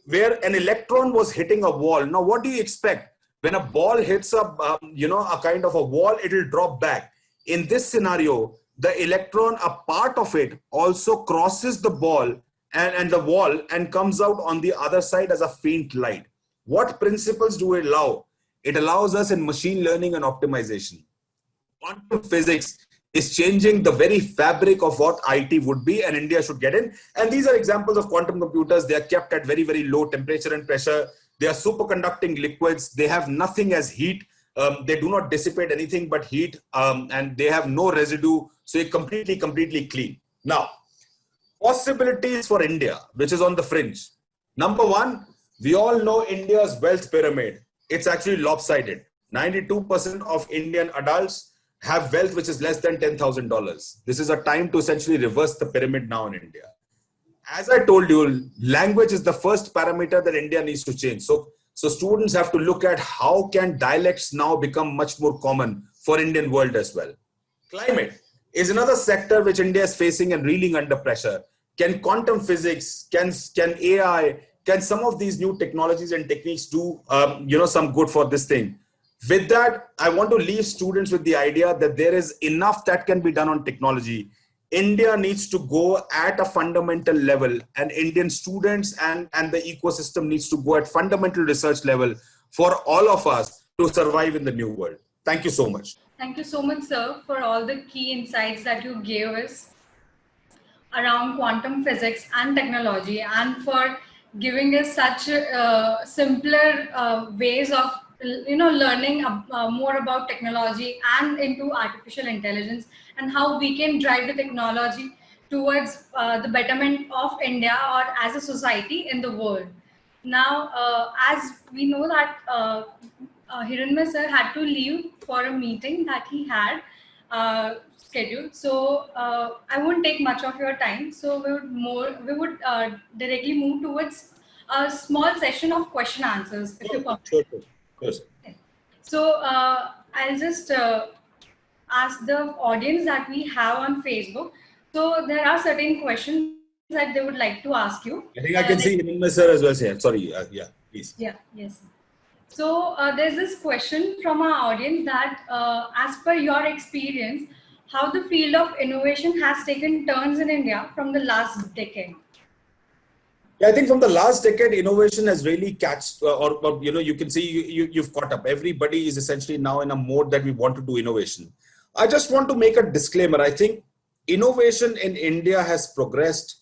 Speaker 2: where an electron was hitting a wall. Now, what do you expect? When a ball hits a kind of a wall, it will drop back. In this scenario, the electron, a part of it also crosses the ball and the wall and comes out on the other side as a faint light. What principles do it allow? It allows us in machine learning and optimization. Quantum physics is changing the very fabric of what IT would be, and India should get in. And these are examples of quantum computers. They are kept at very, very low temperature and pressure. They are superconducting liquids. They have nothing as heat. They do not dissipate anything but heat, and they have no residue. So it's completely clean. Now, possibilities for India, which is on the fringe. Number one, we all know India's wealth pyramid. It's actually lopsided. 92% of Indian adults have wealth which is less than $10,000. This is a time to essentially reverse the pyramid now in India. As I told you, language is the first parameter that India needs to change. So students have to look at how can dialects now become much more common for Indian world as well. Climate is another sector which India is facing and reeling under pressure. Can quantum physics, can AI, can some of these new technologies and techniques do some good for this thing? With that, I want to leave students with the idea that there is enough that can be done on technology. India needs to go at a fundamental level, and Indian students and the ecosystem needs to go at fundamental research level for all of us to survive in the new world. Thank you so much.
Speaker 3: Thank you so much, sir, for all the key insights that you gave us around quantum physics and technology, and for giving us such simpler ways of learning more about technology and into artificial intelligence, and how we can drive the technology towards the betterment of India or as a society in the world. Now, as we know that Hiranmay sir had to leave for a meeting that he had scheduled, so I won't take much of your time. So we would directly move towards a small session of question answers, if you permit.
Speaker 2: Sure. Yes.
Speaker 3: Okay. So I'll just ask the audience that we have on Facebook. So there are certain questions that they would like to ask you.
Speaker 2: I think I can see Hiranmay sir as well here. Sorry, yeah, please.
Speaker 3: Yeah, yes. So there's this question from our audience that as per your experience, how the field of innovation has taken turns in India from the last decade?
Speaker 2: Yeah, I think from the last decade, innovation has really you can see you've caught up. Everybody is essentially now in a mode that we want to do innovation. I just want to make a disclaimer. I think innovation in India has progressed,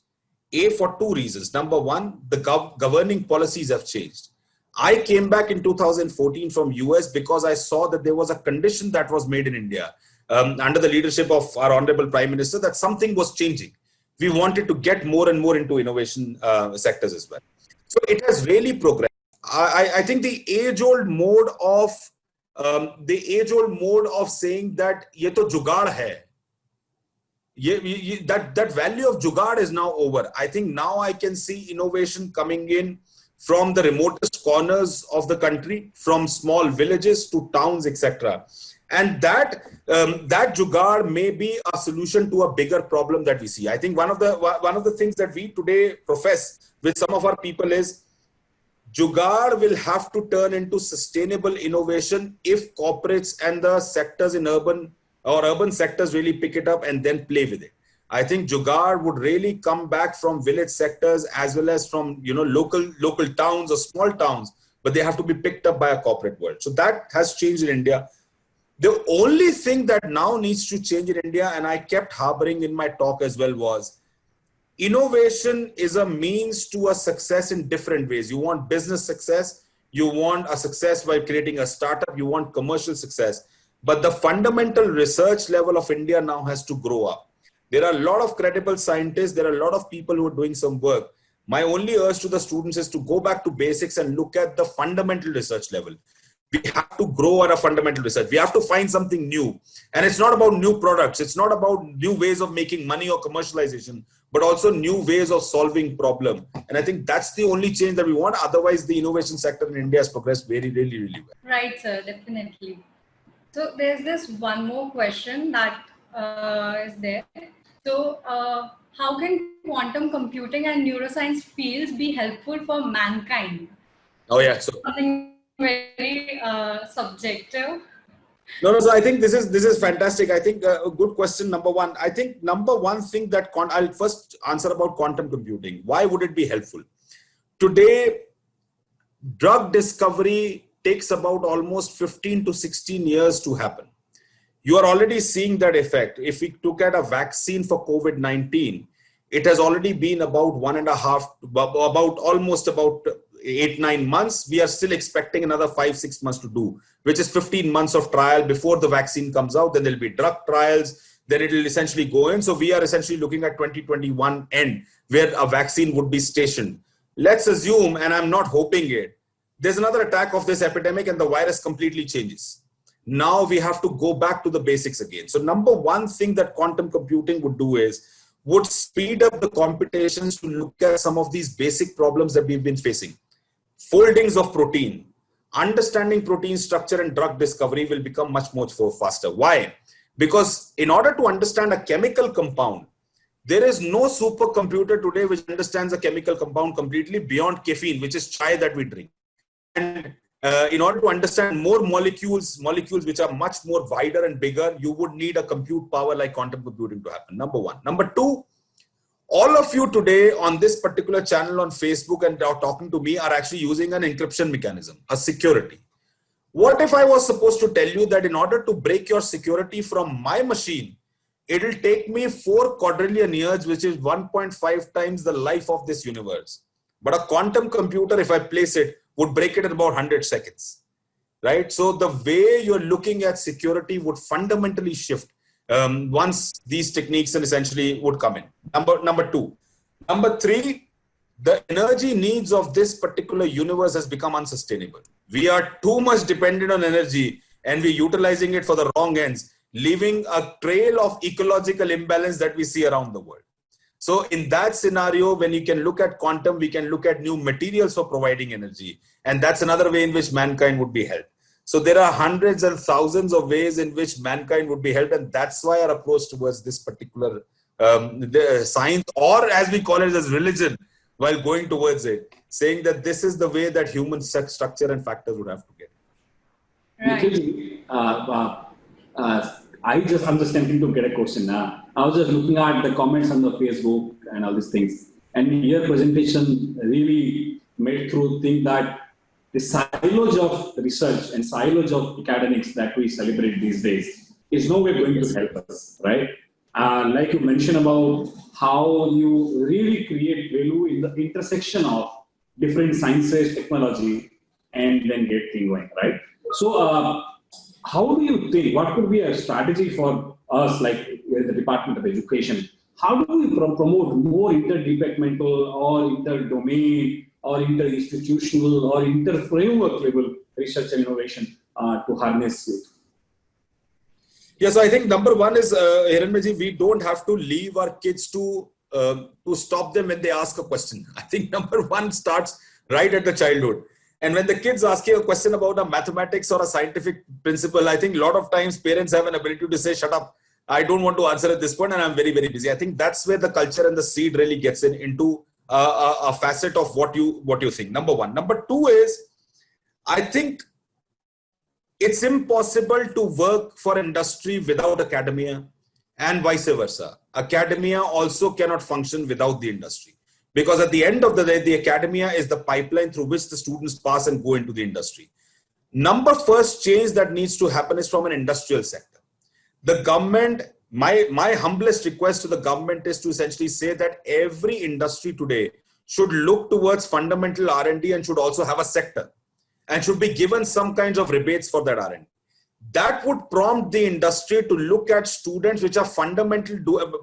Speaker 2: for two reasons. Number one, the governing policies have changed. I came back in 2014 from US because I saw that there was a condition that was made in India under the leadership of our Honorable Prime Minister, that something was changing. We wanted to get more and more into innovation sectors as well. So it has really progressed. I think the age-old mode of saying that ye to jugaad hai, that value of jugaad is now over. I think now I can see innovation coming in from the remotest corners of the country, from small villages to towns, etc. And that jugaad may be a solution to a bigger problem that we see. I think one of the things that we today profess with some of our people is jugaad will have to turn into sustainable innovation if corporates and the sectors in urban sectors really pick it up and then play with it. I think jugaad would really come back from village sectors as well as from local towns or small towns, but they have to be picked up by a corporate world. So that has changed in India. The only thing that now needs to change in India, and I kept harboring in my talk as well, was innovation is a means to a success in different ways. You want business success, you want a success by creating a startup, you want commercial success. But the fundamental research level of India now has to grow up. There are a lot of credible scientists, there are a lot of people who are doing some work. My only urge to the students is to go back to basics and look at the fundamental research level. We have to grow at a fundamental research. We have to find something new. And it's not about new products. It's not about new ways of making money or commercialization, but also new ways of solving problem. And I think that's the only change that we want. Otherwise, the innovation sector in India has progressed really well.
Speaker 3: Right, sir, definitely. So there's this one more question that is there. So how can quantum computing and neuroscience fields be helpful for mankind?
Speaker 2: Oh yeah, so
Speaker 3: Something very subjective.
Speaker 2: No. So I think this is fantastic. I think a good question. Number one, I think number one thing that I'll first answer about quantum computing. Why would it be helpful? Today, drug discovery takes about almost 15 to 16 years to happen. You are already seeing that effect. If we look at a vaccine for COVID-19, it has already been about 8-9 months. We are still expecting another 5-6 months to do, which is 15 months of trial before the vaccine comes out. Then there'll be drug trials. Then it will essentially go in. So we are essentially looking at 2021 end where a vaccine would be stationed. Let's assume, and I'm not hoping it, there's another attack of this epidemic and the virus completely changes. Now we have to go back to the basics again. So number one thing that quantum computing would speed up the computations to look at some of these basic problems that we've been facing. Foldings of protein, understanding protein structure and drug discovery will become much faster. Why? Because in order to understand a chemical compound, there is no supercomputer today which understands a chemical compound completely beyond caffeine, which is chai that we drink. And in order to understand more molecules which are much more wider and bigger, you would need a compute power like quantum computing to happen. Number one. Number two, all of you today on this particular channel on Facebook and talking to me are actually using an encryption mechanism, a security. What if I was supposed to tell you that in order to break your security from my machine, it'll take me 4 quadrillion years, which is 1.5 times the life of this universe. But a quantum computer, if I place it, would break it in about 100 seconds, right? So the way you're looking at security would fundamentally shift once these techniques and essentially would come in. Number two. Number three, the energy needs of this particular universe has become unsustainable. We are too much dependent on energy and we're utilizing it for the wrong ends, leaving a trail of ecological imbalance that we see around the world. So in that scenario, when you can look at quantum, we can look at new materials for providing energy. And that's another way in which mankind would be helped. So there are hundreds and thousands of ways in which mankind would be helped. And that's why our approach towards this particular science, or as we call it as religion, while going towards it, saying that this is the way that human structure and factors would have to get.
Speaker 3: Right.
Speaker 1: I'm just attempting to get a question now. I was just looking at the comments on the Facebook and all these things. And your presentation really made through think that the silos of research and silos of academics that we celebrate these days is no way going to help us, right? Like you mentioned about how you really create value in the intersection of different sciences, technology, and then get things going, right? So how do you think, what could be a strategy for us, like the Department of Education? How do we promote more interdepartmental or inter-domain or inter-institutional or inter-framework level research and innovation to harness it?
Speaker 2: Yeah, so I think number one is, Hiranmaji, we don't have to leave our kids to stop them when they ask a question. I think number one starts right at the childhood. And when the kids ask you a question about a mathematics or a scientific principle, I think a lot of times parents have an ability to say, shut up, I don't want to answer at this point and I'm very, very busy. I think that's where the culture and the seed really gets into a facet of what you think. Number one. Number two is, I think it's impossible to work for industry without academia and vice versa. Academia also cannot function without the industry. Because at the end of the day, the academia is the pipeline through which the students pass and go into the industry. First change that needs to happen is from an industrial sector. The government, my humblest request to the government is to essentially say that every industry today should look towards fundamental R&D and should also have a sector and should be given some kinds of rebates for that R&D. That would prompt the industry to look at students which are fundamental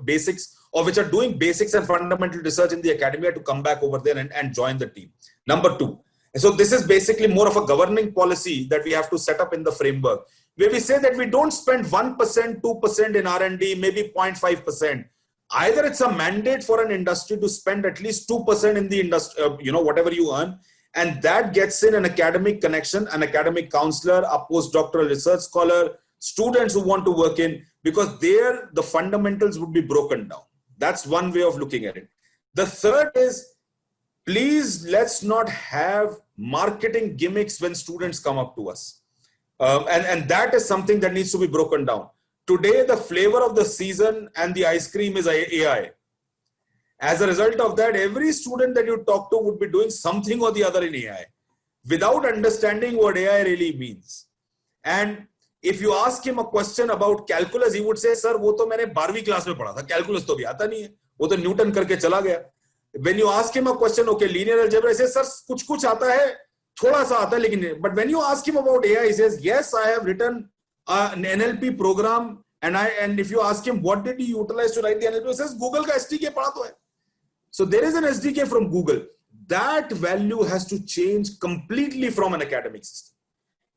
Speaker 2: basics or which are doing basics and fundamental research in the academia to come back over there and join the team. Number two. So this is basically more of a governing policy that we have to set up in the framework, where we say that we don't spend 1%, 2% in R&D, maybe 0.5%. Either it's a mandate for an industry to spend at least 2% in the industry, whatever you earn, and that gets in an academic connection, an academic counselor, a postdoctoral research scholar, students who want to work in, because there the fundamentals would be broken down. That's one way of looking at it. The third is, please let's not have marketing gimmicks when students come up to us. And that is something that needs to be broken down. Today, the flavor of the season and the ice cream is AI. As a result of that, every student that you talk to would be doing something or the other in AI without understanding what AI really means. And if you ask him a question about calculus, he would say, sir, वो तो मैंने 12वीं class में पढ़ा था, calculus तो भी आता नहीं है, वो तो न्यूटन करके चला गया. When you ask him a question, okay, linear algebra, he says, sir, कुछ आता है, थोड़ा सा आता है, लेकिन, but when you ask him about AI, he says, yes, I have written an NLP program, and if you ask him, what did you utilize to write the NLP, he says, Google का SDK पढ़ा तो है. So there is an SDK from Google. That value has to change completely from an academic system.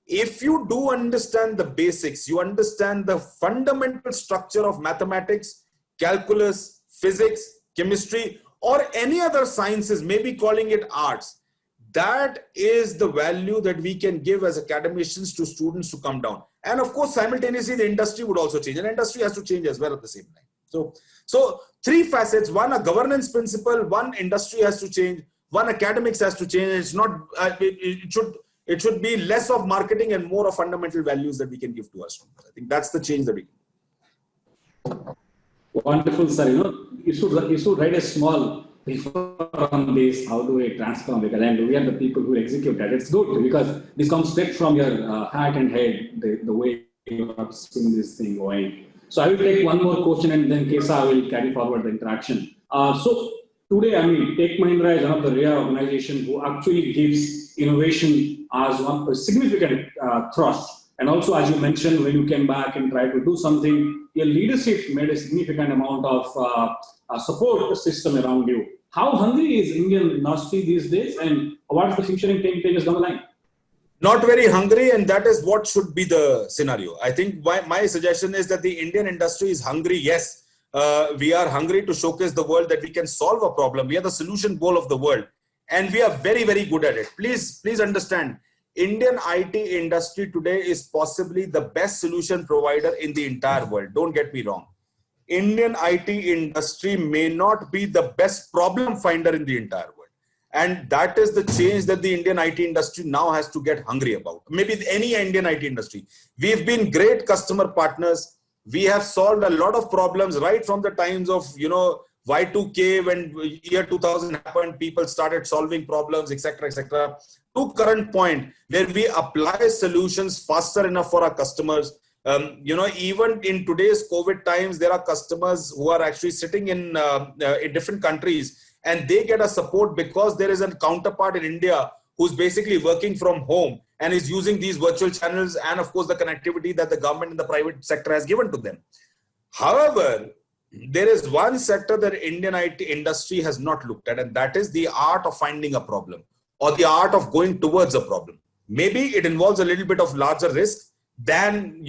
Speaker 2: If you do understand the basics, you understand the fundamental structure of mathematics, calculus, physics, chemistry, or any other sciences, maybe calling it arts, that is the value that we can give as academicians to students to come down. And of course, simultaneously, the industry would also change. And industry has to change as well at the same time. So three facets: one, a governance principle; one, industry has to change; one, academics has to change. It's not. It should be less of marketing and more of fundamental values that we can give to our students. I think that's the change that we can.
Speaker 1: Wonderful, sir. You should write a small paper on this. How do we transform? And we are the people who execute that. It's good because this comes straight from your heart and head, the way you have seen this thing going. So I will take one more question and then Kesa will carry forward the interaction. So today, Tech Mahindra is one of the rare organizations who actually gives innovation as one significant thrust. And also, as you mentioned, when you came back and tried to do something, your leadership made a significant amount of support system around you. How hungry is Indian industry these days, and what's the future in 10 years down the line?
Speaker 2: Not very hungry, and that is what should be the scenario. I think my suggestion is that the Indian industry is hungry. Yes, we are hungry to showcase the world that we can solve a problem. We are the solution bowl of the world, and we are very, very good at it. Please understand, Indian IT industry today is possibly the best solution provider in the entire world. Don't get me wrong. Indian IT industry may not be the best problem finder in the entire world. And that is the change that the Indian IT industry now has to get hungry about. Maybe any Indian IT industry. We've been great customer partners. We have solved a lot of problems right from the times of, Y2K, when year 2000 happened, people started solving problems, etc., etc. To current point where we apply solutions faster enough for our customers. Even in today's COVID times, there are customers who are actually sitting in different countries, and they get a support because there is a counterpart in India who's basically working from home and is using these virtual channels and, of course, the connectivity that the government and the private sector has given to them. However, there is one sector that Indian IT industry has not looked at, and that is the art of finding a problem or the art of going towards a problem. Maybe it involves a little bit of larger risk than,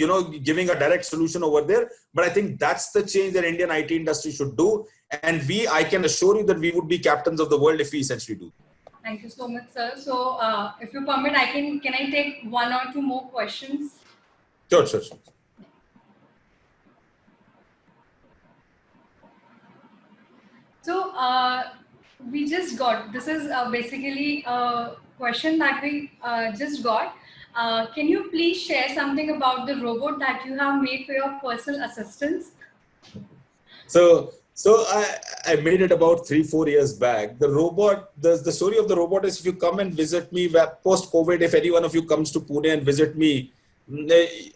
Speaker 2: giving a direct solution over there. But I think that's the change that Indian IT industry should do. And I can assure you that we would be captains of the world if we essentially do.
Speaker 3: Thank you so much, sir. So, if you permit, can I take one or two more questions?
Speaker 2: Sure, sure, sure.
Speaker 3: So, we just got, this is basically a question that we just got. Can you please share something about the robot that you have made for your personal assistants?
Speaker 2: So I made it about 3-4 years back. The robot, the story of the robot is, if you come and visit me post COVID, if any one of you comes to Pune and visit me,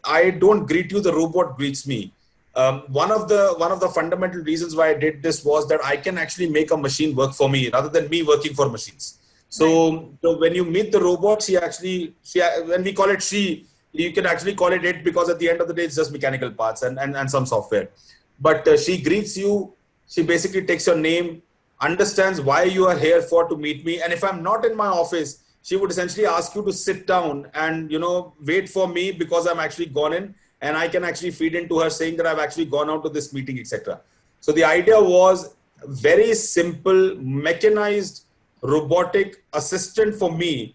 Speaker 2: I don't greet you, the robot greets me. One of the fundamental reasons why I did this was that I can actually make a machine work for me rather than me working for machines. So when you meet the robot, when we call it she, you can actually call it it, because at the end of the day, it's just mechanical parts and some software. But she greets you. She basically takes your name, understands why you are here for to meet me. And if I'm not in my office, she would essentially ask you to sit down and, wait for me, because I'm actually gone in, and I can actually feed into her saying that I've actually gone out to this meeting, etc. So the idea was very simple, mechanized, robotic assistant for me,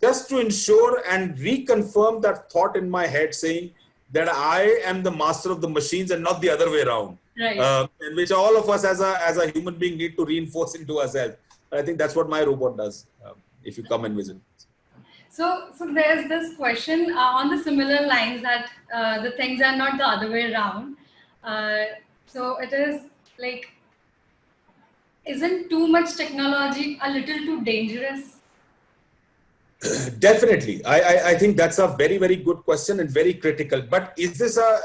Speaker 2: just to ensure and reconfirm that thought in my head saying that I am the master of the machines and not the other way around.
Speaker 3: Right.
Speaker 2: And which all of us as a human being need to reinforce into ourselves. But I think that's what my robot does, if you come and visit.
Speaker 3: So there's this question on the similar lines that the things are not the other way around. So it is like, isn't too much technology a little too dangerous?
Speaker 2: Definitely. I think that's a very, very good question and very critical. But is this a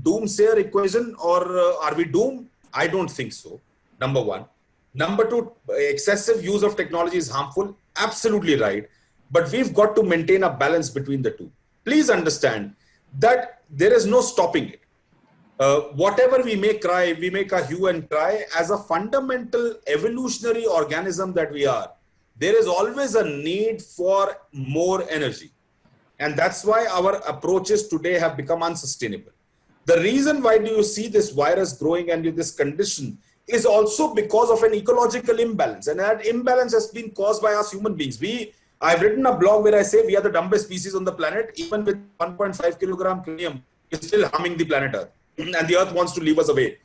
Speaker 2: doomsayer equation, or are we doomed? I don't think so. Number one. Number two, excessive use of technology is harmful. Absolutely right. But we've got to maintain a balance between the two. Please understand that there is no stopping it. Whatever we may cry, we make a hue and cry. As a fundamental evolutionary organism that we are, there is always a need for more energy. And that's why our approaches today have become unsustainable. The reason why do you see this virus growing and this condition is also because of an ecological imbalance. And that imbalance has been caused by us human beings. I've written a blog where I say we are the dumbest species on the planet. Even with 1.5 kilogram chromium, it's still harming the planet Earth. And the Earth wants to leave us away.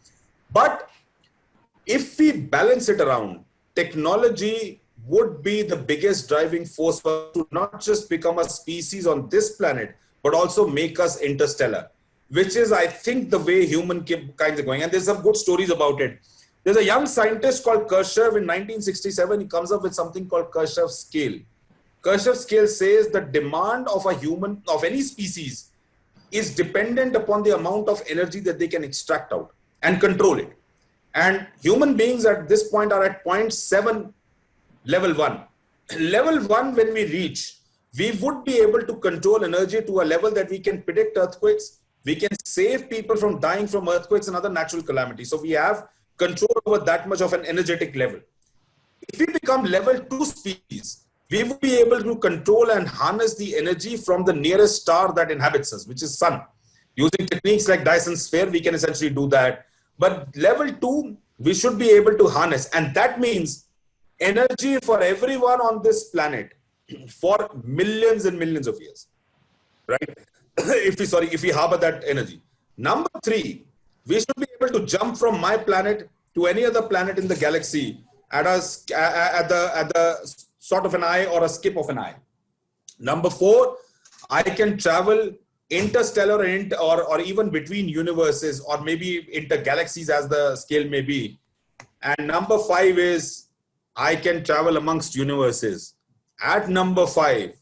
Speaker 2: But if we balance it around, technology would be the biggest driving force for us to not just become a species on this planet, but also make us interstellar, which is, I think, the way human kinds are going. And there's some good stories about it. There's a young scientist called Kirchhoff in 1967. He comes up with something called Kirchhoff's scale. Kirchhoff's scale says the demand of a human, of any species, is dependent upon the amount of energy that they can extract out and control it. And human beings at this point are at 0.7 level 1. Level 1, when we reach, we would be able to control energy to a level that we can predict earthquakes. We can save people from dying from earthquakes and other natural calamities. So we have control over that much of an energetic level. If we become level 2 species, we will be able to control and harness the energy from the nearest star that inhabits us, which is sun. Using techniques like Dyson sphere, we can essentially do that. But level 2, we should be able to harness. And that means energy for everyone on this planet for millions and millions of years, right? if we harbor that energy. Number 3, we should be able to jump from my planet to any other planet in the galaxy at the sort of an eye or a skip of an eye. Number 4, I can travel interstellar or even between universes, or maybe intergalaxies as the scale may be. And number 5 is I can travel amongst universes. At number 5,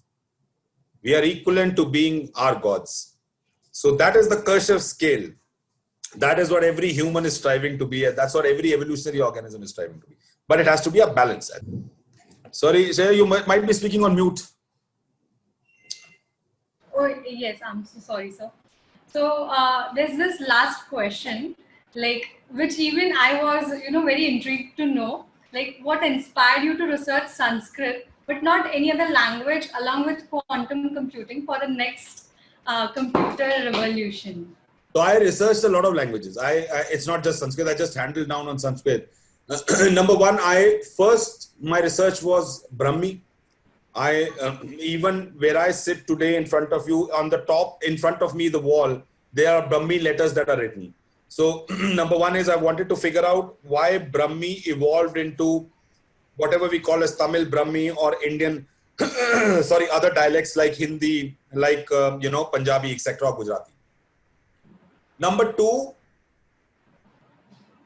Speaker 2: we are equivalent to being our gods. So that is the Kirchhoff scale. That is what every human is striving to be. That's what every evolutionary organism is striving to be. But it has to be a balance. Sorry, sir, you might be speaking on mute.
Speaker 3: Oh, yes, I'm so sorry, sir. So there's this last question, like, which even I was, very intrigued to know, like, what inspired you to research Sanskrit, but not any other language, along with quantum computing for the next computer revolution?
Speaker 2: So I researched a lot of languages. It's not just Sanskrit. I just handled down on Sanskrit. Number one, my research was Brahmi. Even where I sit today in front of you, on the top, in front of me, the wall, there are Brahmi letters that are written. So number one is I wanted to figure out why Brahmi evolved into whatever we call as Tamil Brahmi or Indian, other dialects like Hindi, like, Punjabi, etc., Gujarati. Number two,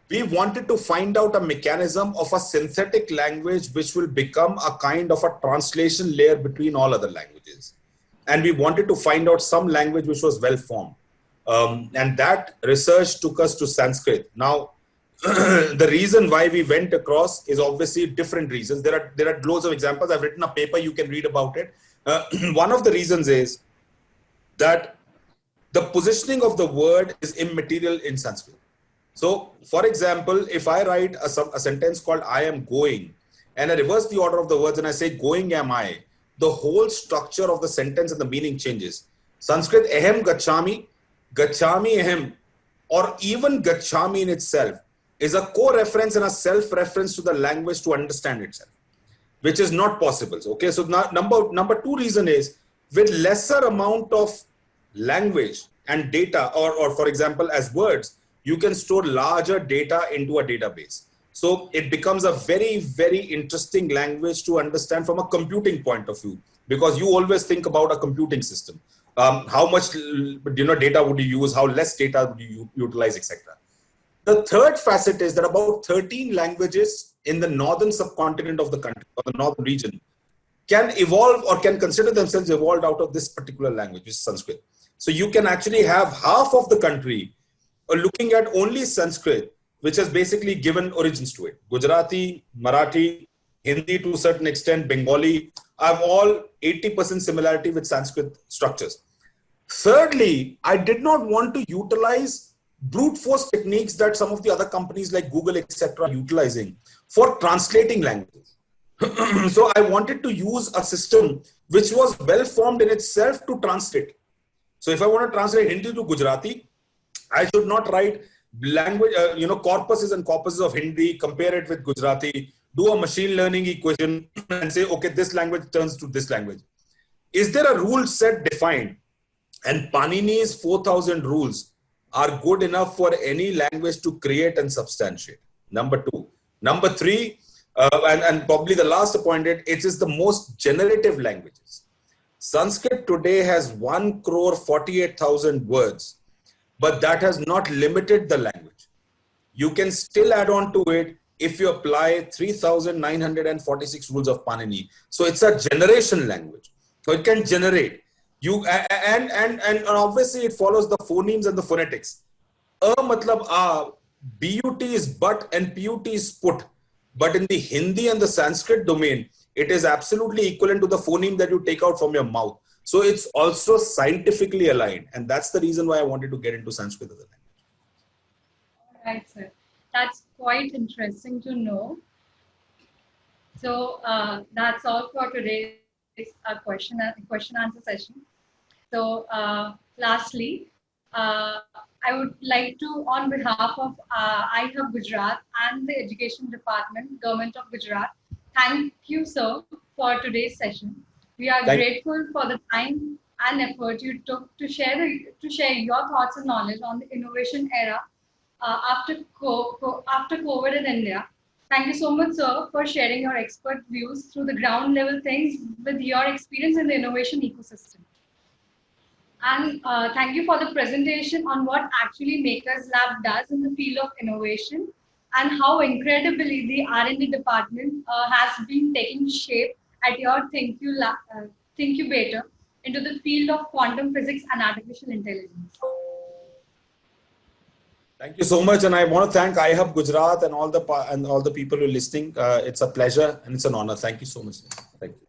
Speaker 2: we wanted to find out a mechanism of a synthetic language which will become a kind of a translation layer between all other languages. And we wanted to find out some language which was well formed. And that research took us to Sanskrit. Now, the reason why we went across is obviously different reasons. There are loads of examples. I've written a paper, you can read about it. One of the reasons is that the positioning of the word is immaterial in Sanskrit. So, for example, if I write a sentence called I am going, and I reverse the order of the words and I say going am I, the whole structure of the sentence and the meaning changes. Sanskrit, ahem gachami, gachami ahem, or even gachami in itself is a co-reference and a self-reference to the language to understand itself, which is not possible. Okay, so now, number two reason is with lesser amount of language and data, or for example, as words, you can store larger data into a database. So it becomes a very, very interesting language to understand from a computing point of view, because you always think about a computing system. How much data would you use? How less data would you utilize, etc. The third facet is that about 13 languages in the northern subcontinent of the country, or the northern region, can evolve or can consider themselves evolved out of this particular language, which is Sanskrit. So you can actually have half of the country looking at only Sanskrit, which has basically given origins to it. Gujarati, Marathi, Hindi to a certain extent, Bengali, have all 80% similarity with Sanskrit structures. Thirdly, I did not want to utilize brute force techniques that some of the other companies like Google, etc., are utilizing for translating languages. So I wanted to use a system which was well formed in itself to translate. So if I want to translate Hindi to Gujarati, I should not write language, corpuses and corpuses of Hindi, compare it with Gujarati, do a machine learning equation and say, okay, this language turns to this language. Is there a rule set defined? And Panini's 4,000 rules are good enough for any language to create and substantiate. Number two. Number three, and probably the last point, it is the most generative languages. Sanskrit today has 1,48,000 words. But that has not limited the language. You can still add on to it if you apply 3,946 rules of Panini. So it's a generation language. So it can generate. And obviously it follows the phonemes and the phonetics. Matlab BUT is but and PUT is put. But in the Hindi and the Sanskrit domain, it is absolutely equivalent to the phoneme that you take out from your mouth. So it's also scientifically aligned. And that's the reason why I wanted to get into Sanskrit as a language.
Speaker 3: Right, sir. That's quite interesting to know. So that's all for today's question answer session. So lastly, I would like to, on behalf of iHub Gujarat and the Education Department, Government of Gujarat, thank you, sir, for today's session. We are grateful for the time and effort you took to share your thoughts and knowledge on the innovation era after COVID in India. Thank you so much, sir, for sharing your expert views through the ground level things with your experience in the innovation ecosystem. And thank you for the presentation on what actually Makers Lab does in the field of innovation and how incredibly the R&D department has been taking shape at your Thinkubator into the field of quantum physics and artificial intelligence.
Speaker 2: Thank you so much, and I want to thank iHub Gujarat and all the people who are listening. It's a pleasure and it's an honor. Thank you so much. Thank you.